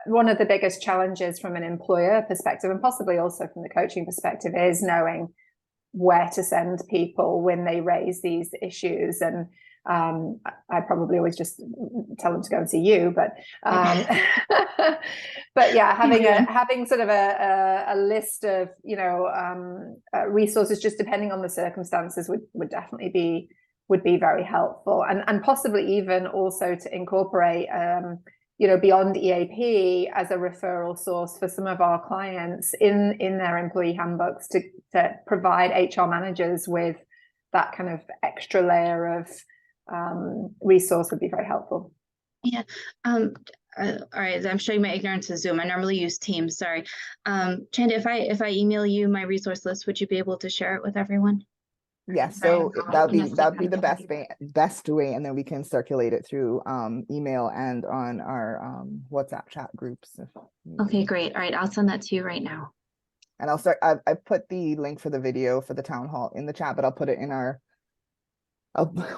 one of the biggest challenges from an employer perspective, and possibly also from the coaching perspective, is knowing where to send people when they raise these issues. And I probably always just tell them to go and see you, but but yeah, having sort of a list of resources, just depending on the circumstances, would definitely be very helpful, and possibly even also to incorporate beyond EAP as a referral source for some of our clients in their employee handbooks to provide HR managers with that kind of extra layer of resource would be very helpful. Yeah. All right. I'm showing my ignorance of Zoom. I normally use Teams. Sorry. Chanda, if I email you my resource list, would you be able to share it with everyone? Yes, so that'd be the best way, and then we can circulate it through email and on our WhatsApp chat groups. Okay, great. All right, I'll send that to you right now. And I'll start. I put the link for the video for the town hall in the chat, but I'll put it in our.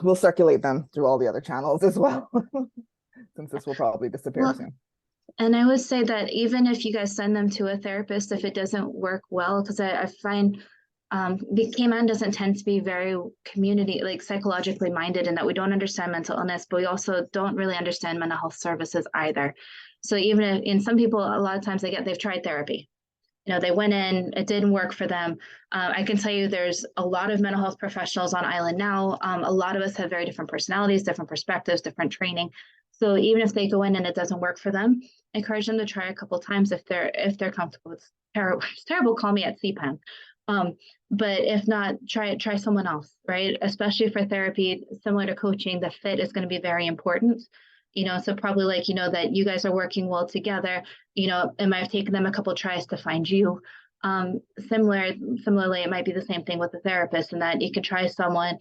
We'll circulate them through all the other channels as well, since this will probably disappear soon. And I would say that even if you guys send them to a therapist, if it doesn't work well, because I find Cayman doesn't tend to be very community, like psychologically minded, in that we don't understand mental illness, but we also don't really understand mental health services either. So even if, in some people, a lot of times they've tried therapy. They went in, it didn't work for them. I can tell you there's a lot of mental health professionals on island now. A lot of us have very different personalities, different perspectives, different training. So even if they go in and it doesn't work for them, encourage them to try a couple of times if they're comfortable. It's terrible, call me at CPAN. But if not, try someone else, right? Especially for therapy, similar to coaching, the fit is going to be very important. So probably like, that you guys are working well together, it might have taken them a couple tries to find you. Similarly, it might be the same thing with the therapist, and that you could try someone,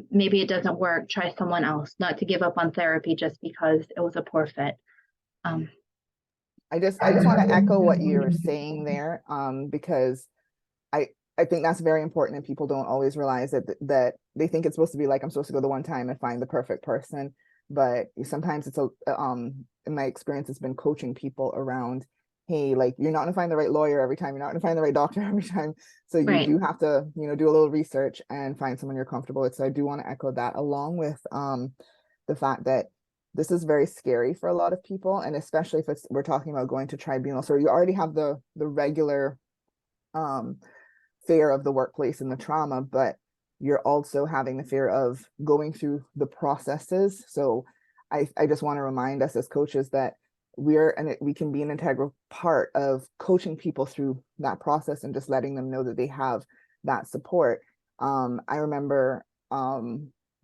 maybe it doesn't work, try someone else, not to give up on therapy just because it was a poor fit. I just want to echo what you're saying there, because I think that's very important, and people don't always realize that they think it's supposed to be like, I'm supposed to go the one time and find the perfect person. But sometimes it's in my experience, it's been coaching people around, hey, like, you're not gonna find the right lawyer every time, you're not gonna find the right doctor every time. So you Right. do have to, do a little research and find someone you're comfortable with. So I do want to echo that, along with the fact that this is very scary for a lot of people, and especially if we're talking about going to tribunal. So you already have the regular fear of the workplace and the trauma, but you're also having the fear of going through the processes. So I just want to remind us as coaches that we can be an integral part of coaching people through that process and just letting them know that they have that support. I remember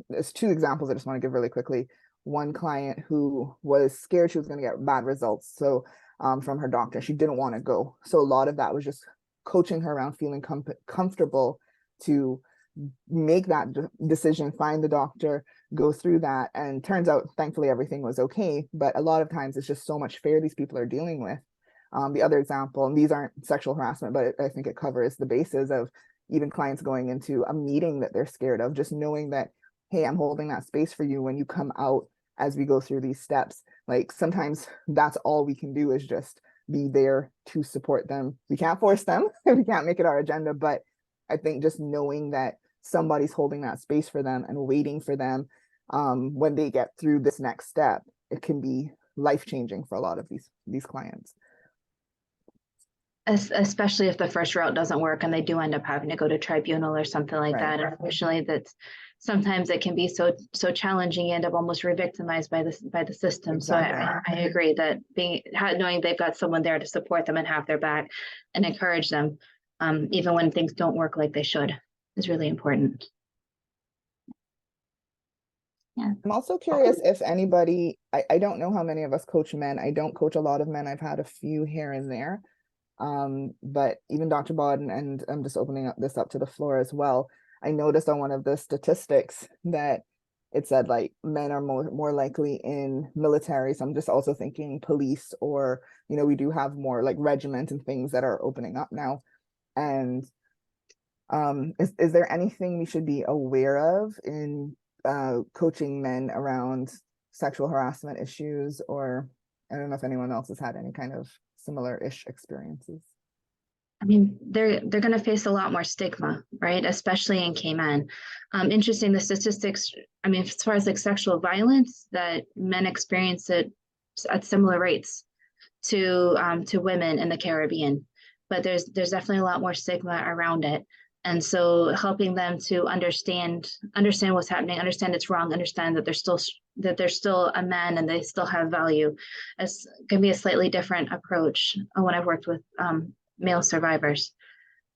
there's two examples I just want to give really quickly. One client who was scared she was going to get bad results, so from her doctor, she didn't want to go. So a lot of that was just coaching her around feeling comfortable to make that decision, find the doctor, go through that. And turns out, thankfully, everything was okay. But a lot of times it's just so much fear these people are dealing with. The other example, and these aren't sexual harassment, but I think it covers the basis of even clients going into a meeting that they're scared of, just knowing that, hey, I'm holding that space for you when you come out as we go through these steps. Like, sometimes that's all we can do, is just be there to support them. We can't force them, we can't make it our agenda, but I think just knowing that somebody's holding that space for them and waiting for them when they get through this next step, it can be life-changing for a lot of these clients. Especially if the first route doesn't work and they do end up having to go to tribunal or something like Right. that. Unfortunately, that's sometimes it can be so challenging. You end up almost re-victimized by the system. Exactly. So I agree that knowing they've got someone there to support them and have their back and encourage them, even when things don't work like they should, is really important. Yeah. I'm also curious if anybody, I don't know how many of us coach men. I don't coach a lot of men. I've had a few here and there. But even Dr. Bodden, and I'm just opening this up to the floor as well, I noticed on one of the statistics that it said like men are more likely in military. So I'm just also thinking police, or, we do have more like regiment and things that are opening up now. And is there anything we should be aware of in coaching men around sexual harassment issues? Or I don't know if anyone else has had any kind of similar-ish experiences. I mean, they're going to face a lot more stigma, right? Especially in gay men. Interesting, the statistics, I mean, as far as like sexual violence, that men experience it at similar rates to women in the Caribbean, but there's definitely a lot more stigma around it. And so helping them to understand what's happening, understand it's wrong, understand that they're still a man and they still have value, is going to be a slightly different approach when I've worked with male survivors.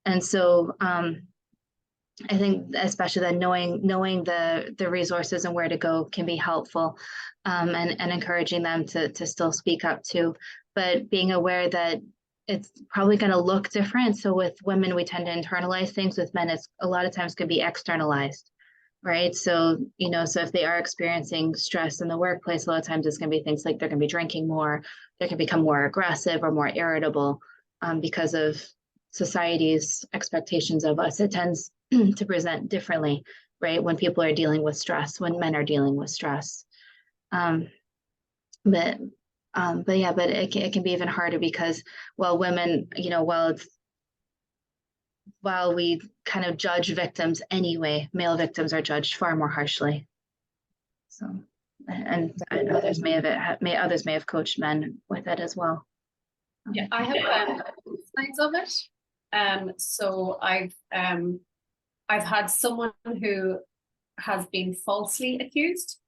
And so I think especially that knowing the resources and where to go can be helpful, and encouraging them to still speak up too, but being aware that it's probably going to look different. So with women, we tend to internalize things. With men, it's a lot of times could be externalized, right? So, so if they are experiencing stress in the workplace, a lot of times it's going to be things like they're going to be drinking more, they can become more aggressive or more irritable because of society's expectations of us. It tends to present differently, right? When people are dealing with stress, when men are dealing with stress. But it can be even harder because while women, while we kind of judge victims anyway, male victims are judged far more harshly. So, and others may have coached men with it as well. Yeah, I have sides of it. So I've had someone who has been falsely accused.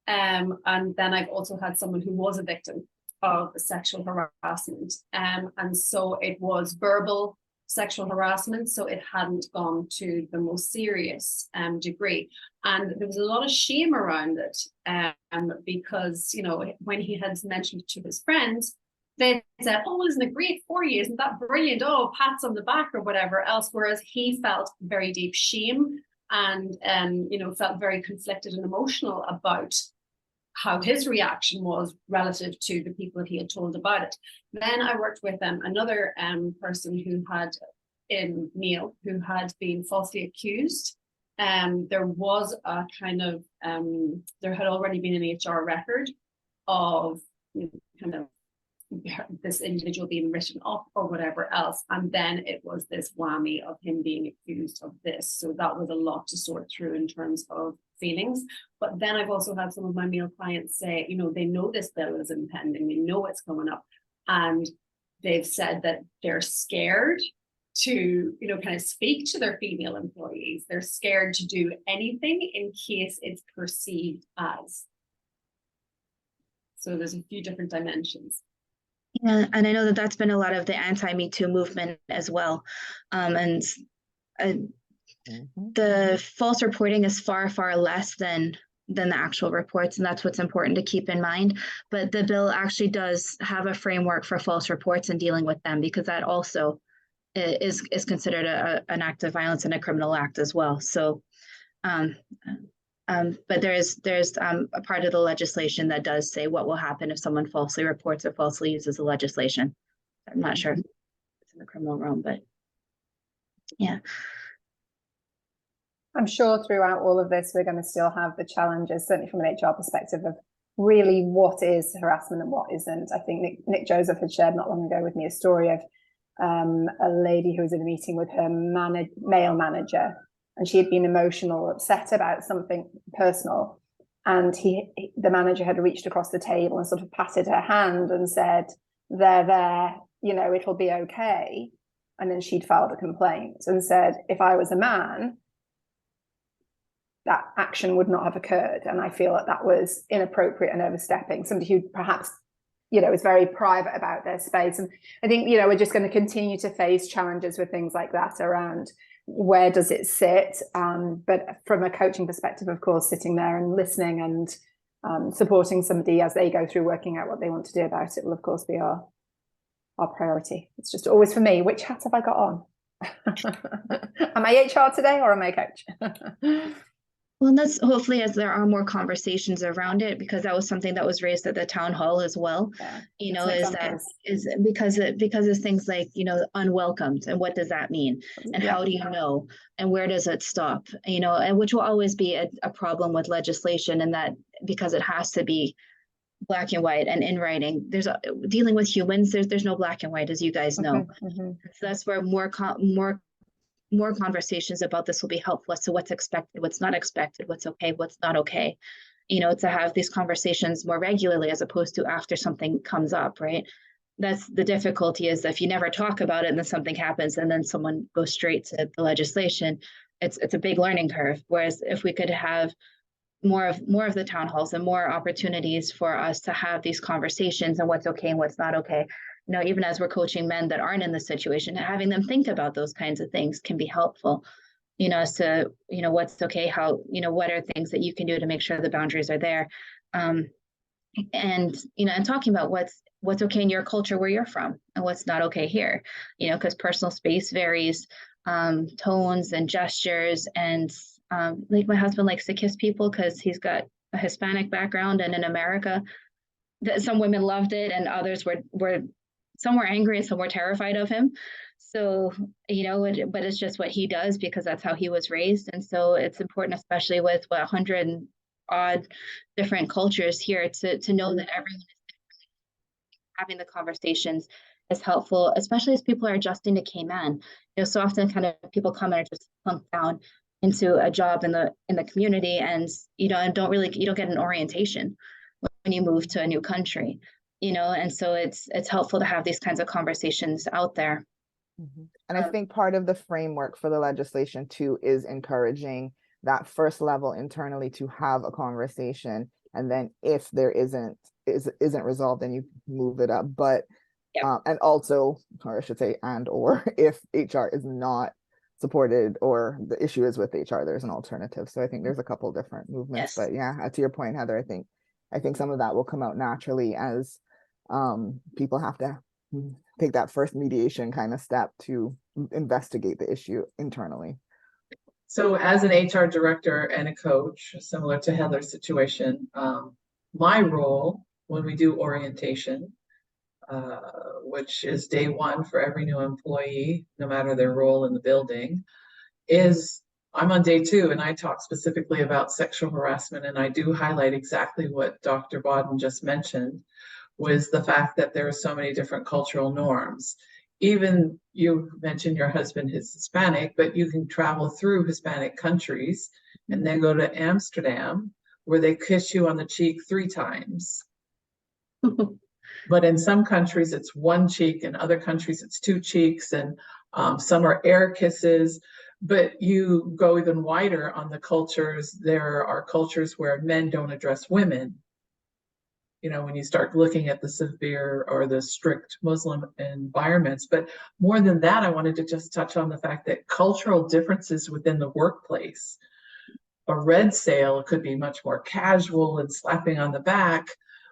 And then I've also had someone who was a victim of sexual harassment. And so it was verbal sexual harassment, so it hadn't gone to the most serious degree. And there was a lot of shame around it because, you know, when he had mentioned it to his friends, they said, oh, isn't it great for you? Isn't that brilliant? Oh, pats on the back or whatever else. Whereas he felt very deep shame and, you know, felt very conflicted and emotional about how his reaction was relative to the people he had told about it. Then I worked with another person who had, Neil, who had been falsely accused. There was a kind of, there had already been an HR record of, you know, kind of this individual being written up or whatever else. And then it was this whammy of him being accused of this. So that was a lot to sort through in terms of feelings. But then I've also had some of my male clients say, you know, they know this bill is impending, they know it's coming up, and they've said that they're scared to, you know, kind of speak to their female employees. They're scared to do anything in case it's perceived as. So there's a few different dimensions. Yeah, and I know that that's been a lot of the anti-Me Too movement as well. And the false reporting is far, far less than the actual reports, and that's what's important to keep in mind. But the bill actually does have a framework for false reports and dealing with them, because that also is considered an act of violence and a criminal act as well. So but there's a part of the legislation that does say what will happen if someone falsely reports or falsely uses the legislation. I'm not sure if it's in the criminal realm, but yeah. I'm sure throughout all of this, we're going to still have the challenges, certainly from an HR perspective, of really what is harassment and what isn't. I think Nick Joseph had shared not long ago with me a story of a lady who was in a meeting with her male manager, and she had been emotional or upset about something personal. And the manager had reached across the table and sort of patted her hand and said, there, you know, it'll be okay. And then she'd filed a complaint and said, if I was a man, that action would not have occurred. And I feel that was inappropriate and overstepping. Somebody who perhaps, you know, is very private about their space. And I think, you know, we're just going to continue to face challenges with things like that around where does it sit. But from a coaching perspective, of course, sitting there and listening and supporting somebody as they go through working out what they want to do about it will, of course, be our priority. It's just always for me, which hat have I got on? Am I HR today or am I coach? Well, that's hopefully as there are more conversations around it, because that was something that was raised at the town hall as well. Yeah, you know, is because it's things like, you know, unwelcomed, and what does that mean, and how do you know, and where does it stop, you know, and which will always be a problem with legislation, and that because it has to be black and white and in writing. There's dealing with humans. There's no black and white, as you guys know. So that's where more conversations about this will be helpful as to what's expected, what's not expected, what's okay, what's not okay. You know, to have these conversations more regularly as opposed to after something comes up, right? That's the difficulty, is if you never talk about it and then something happens and then someone goes straight to the legislation, it's a big learning curve. Whereas if we could have more of the town halls and more opportunities for us to have these conversations and what's okay and what's not okay. You know, even as we're coaching men that aren't in this situation, having them think about those kinds of things can be helpful, you know, as to, you know, what's okay, how, you know, what are things that you can do to make sure the boundaries are there. And, you know, and talking about what's okay in your culture where you're from and what's not okay here, you know, because personal space varies, tones and gestures. And like my husband likes to kiss people because he's got a Hispanic background, and in America, that some women loved it and others were some were angry and some were terrified of him. So, you know, but it's just what he does because that's how he was raised. And so it's important, especially with 100 and odd different cultures here, to know that everyone is having the conversations is helpful, especially as people are adjusting to Cayman. You know, so often kind of people come and are just plunked down into a job in the community, and you know, and you don't get an orientation when you move to a new country. You know, and so it's helpful to have these kinds of conversations out there. And I think part of the framework for the legislation too is encouraging that first level internally to have a conversation, and then if there isn't resolved, then you move it up. But And also, or I should say, and or if HR is not supported or the issue is with HR, there's an alternative. So I think there's a couple different movements. Yes. But yeah, to your point, Heather, I think some of that will come out naturally as people have to take that first mediation kind of step to investigate the issue internally. So as an HR director and a coach, similar to Heather's situation, my role when we do orientation, which is day one for every new employee, no matter their role in the building, is I'm on day two and I talk specifically about sexual harassment, and I do highlight exactly what Dr. Bodden just mentioned, was the fact that there are so many different cultural norms. Even you mentioned your husband is Hispanic, but you can travel through Hispanic countries and then go to Amsterdam where they kiss you on the cheek 3 times. But in some countries it's 1 cheek, in other countries it's 2 cheeks, and some are air kisses. But you go even wider on the cultures. There are cultures where men don't address women. You know, when you start looking at the severe or the strict Muslim environments. But more than that, I wanted to just touch on the fact that cultural differences within the workplace. A red sale could be much more casual and slapping on the back,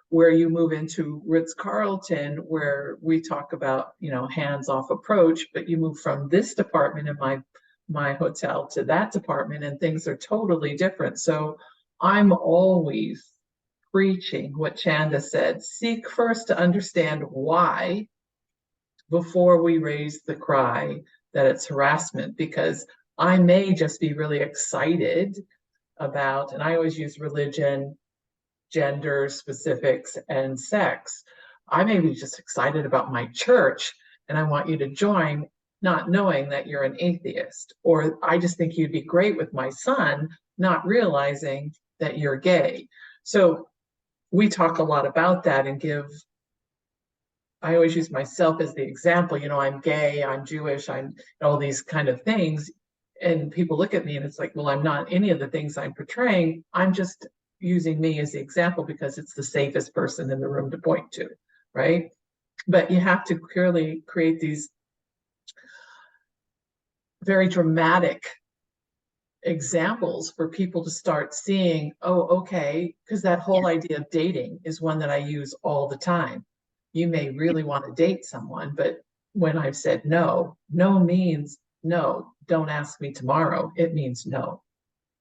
where you move into Ritz-Carlton, where we talk about, you know, hands-off approach, but you move from this department in my hotel to that department and things are totally different. So I'm always preaching what Chanda said: seek first to understand why before we raise the cry that it's harassment, because I may just be really excited about, and I always use religion, gender specifics, and sex. I may be just excited about my church and I want you to join, not knowing that you're an atheist. Or I just think you'd be great with my son, not realizing that you're gay. So we talk a lot about that and I always use myself as the example, you know, I'm gay, I'm Jewish, I'm all these kind of things. And people look at me and it's like, well, I'm not any of the things I'm portraying. I'm just using me as the example because it's the safest person in the room to point to, right? But you have to clearly create these very dramatic examples for people to start seeing, oh, okay, because that whole idea of dating is one that I use all the time. You may really want to date someone, but when I've said no, no means no, don't ask me tomorrow. It means no.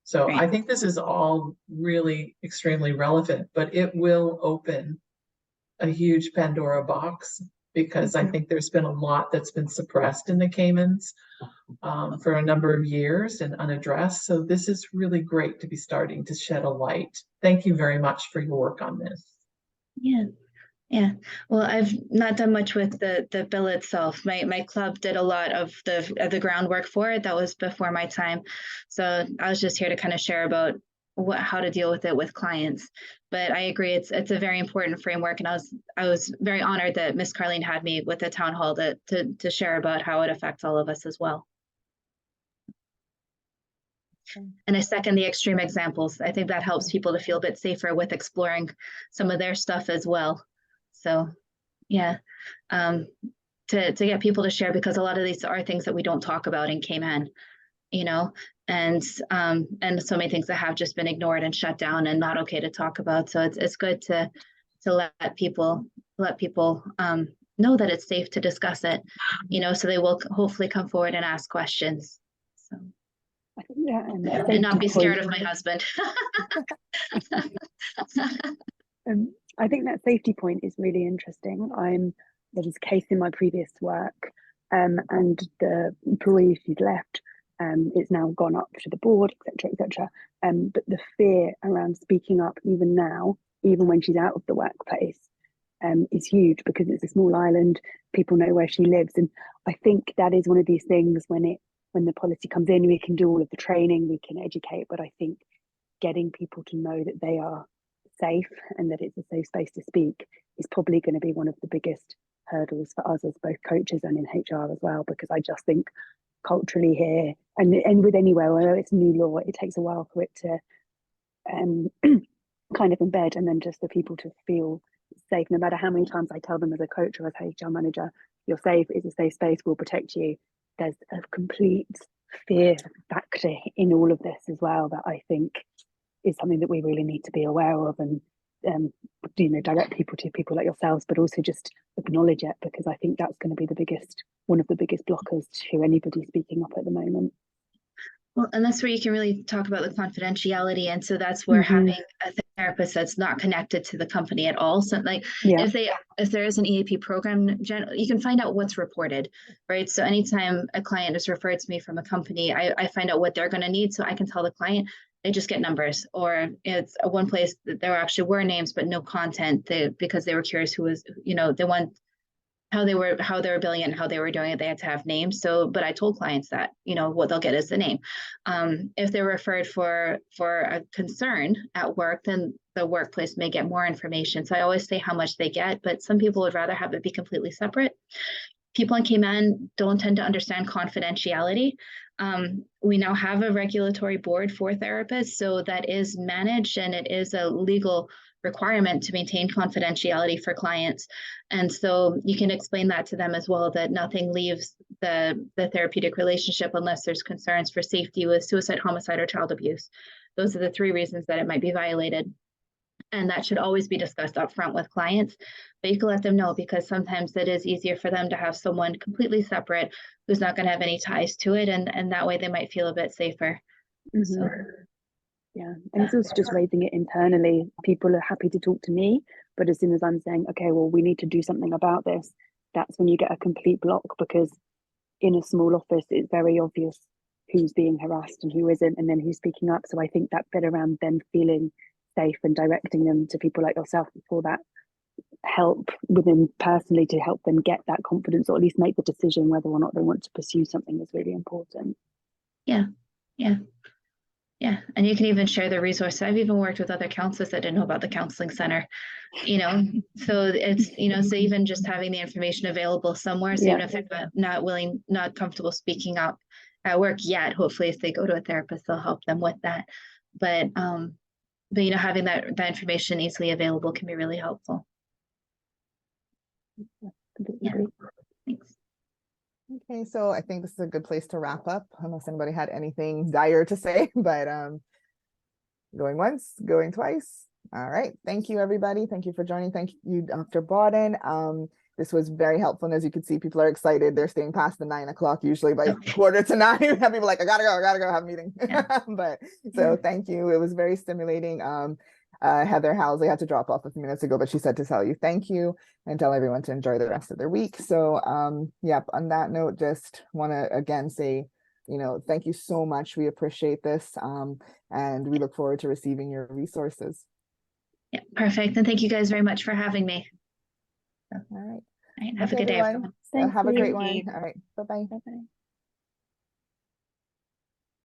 So I think this is all really extremely relevant, but it will open a huge Pandora box, because I think there's been a lot that's been suppressed in the Caymans for a number of years and unaddressed. So this is really great to be starting to shed a light. Thank you very much for your work on this. Yeah. Well, I've not done much with the bill itself. My club did a lot of the groundwork for it. That was before my time. So I was just here to kind of share about how to deal with it with clients. But I agree, it's a very important framework, and I was very honored that Miss Carlene had me with the town hall to share about how it affects all of us as well. And I second the extreme examples. I think that helps people to feel a bit safer with exploring some of their stuff as well. So yeah, to get people to share, because a lot of these are things that we don't talk about in Cayman, you know, and so many things that have just been ignored and shut down and not okay to talk about. So it's good to let people know that it's safe to discuss it, you know, so they will hopefully come forward and ask questions. So. And not be scared of my husband. I think that safety point is really interesting. There was a case in my previous work, and the employee who'd left, it's now gone up to the board, etc., etc. But the fear around speaking up, even now, even when she's out of the workplace, is huge, because it's a small island. People know where she lives, and I think that is one of these things when the policy comes in, we can do all of the training, we can educate, but I think getting people to know that they are safe and that it's a safe space to speak is probably going to be one of the biggest hurdles for us as both coaches and in HR as well, because I just think culturally here and with anywhere, where it's new law, it takes a while for it to kind of embed, and then just for people to feel safe. No matter how many times I tell them as a coach or as HR manager, you're safe, it's a safe space, we'll protect you. There's a complete fear factor in all of this as well that I think is something that we really need to be aware of, and direct people to people like yourselves, but also just acknowledge it, because I think that's going to be one of the biggest blockers to anybody speaking up at the moment. Well, and that's where you can really talk about the confidentiality. And so that's where having a therapist that's not connected to the company at all. So like if there is an EAP program, you can find out what's reported, right? So anytime a client is referred to me from a company, I find out what they're going to need. So I can tell the client, they just get numbers. Or it's one place that there actually were names, but no content, because they were curious who was, they want how they were billing it and how they were doing it. They had to have names. So, but I told clients that, what they'll get is the name. If they're referred for a concern at work, then the workplace may get more information. So I always say how much they get, but some people would rather have it be completely separate. People in Cayman don't tend to understand confidentiality. We now have a regulatory board for therapists, so that is managed, and it is a legal requirement to maintain confidentiality for clients. And so you can explain that to them as well, that nothing leaves the therapeutic relationship unless there's concerns for safety with suicide, homicide, or child abuse. Those are the 3 reasons that it might be violated. And that should always be discussed up front with clients, but you can let them know, because sometimes it is easier for them to have someone completely separate who's not going to have any ties to it. And that way they might feel a bit safer. So. Yeah, and it's also just raising it internally. People are happy to talk to me, but as soon as I'm saying, okay, well, we need to do something about this, that's when you get a complete block, because in a small office, it's very obvious who's being harassed and who isn't, and then who's speaking up. So I think that bit around them feeling safe and directing them to people like yourself for that help within personally, to help them get that confidence, or at least make the decision whether or not they want to pursue something, is really important. Yeah, and you can even share the resources. I've even worked with other counselors that didn't know about the counseling center, so it's, so even just having the information available somewhere, so even if they're not comfortable speaking up at work yet, hopefully if they go to a therapist, they'll help them with that. But having that information easily available can be really helpful. Yeah, thanks. Okay, so I think this is a good place to wrap up, unless anybody had anything dire to say, but going once, going twice. All right, thank you, everybody. Thank you for joining. Thank you, Dr. Bodden. This was very helpful, and as you can see, people are excited. They're staying past the 9 o'clock, usually by 8:45. You have people like, I gotta go, have a meeting. But so thank you. It was very stimulating. Heather Housley had to drop off a few minutes ago, but she said to tell you thank you and tell everyone to enjoy the rest of their week. So on that note, just want to again say, thank you so much. We appreciate this, and we look forward to receiving your resources. Yeah, perfect. And thank you guys very much for having me. All right. Have a good day, everyone. Have a great one. All right. Bye-bye. Bye-bye.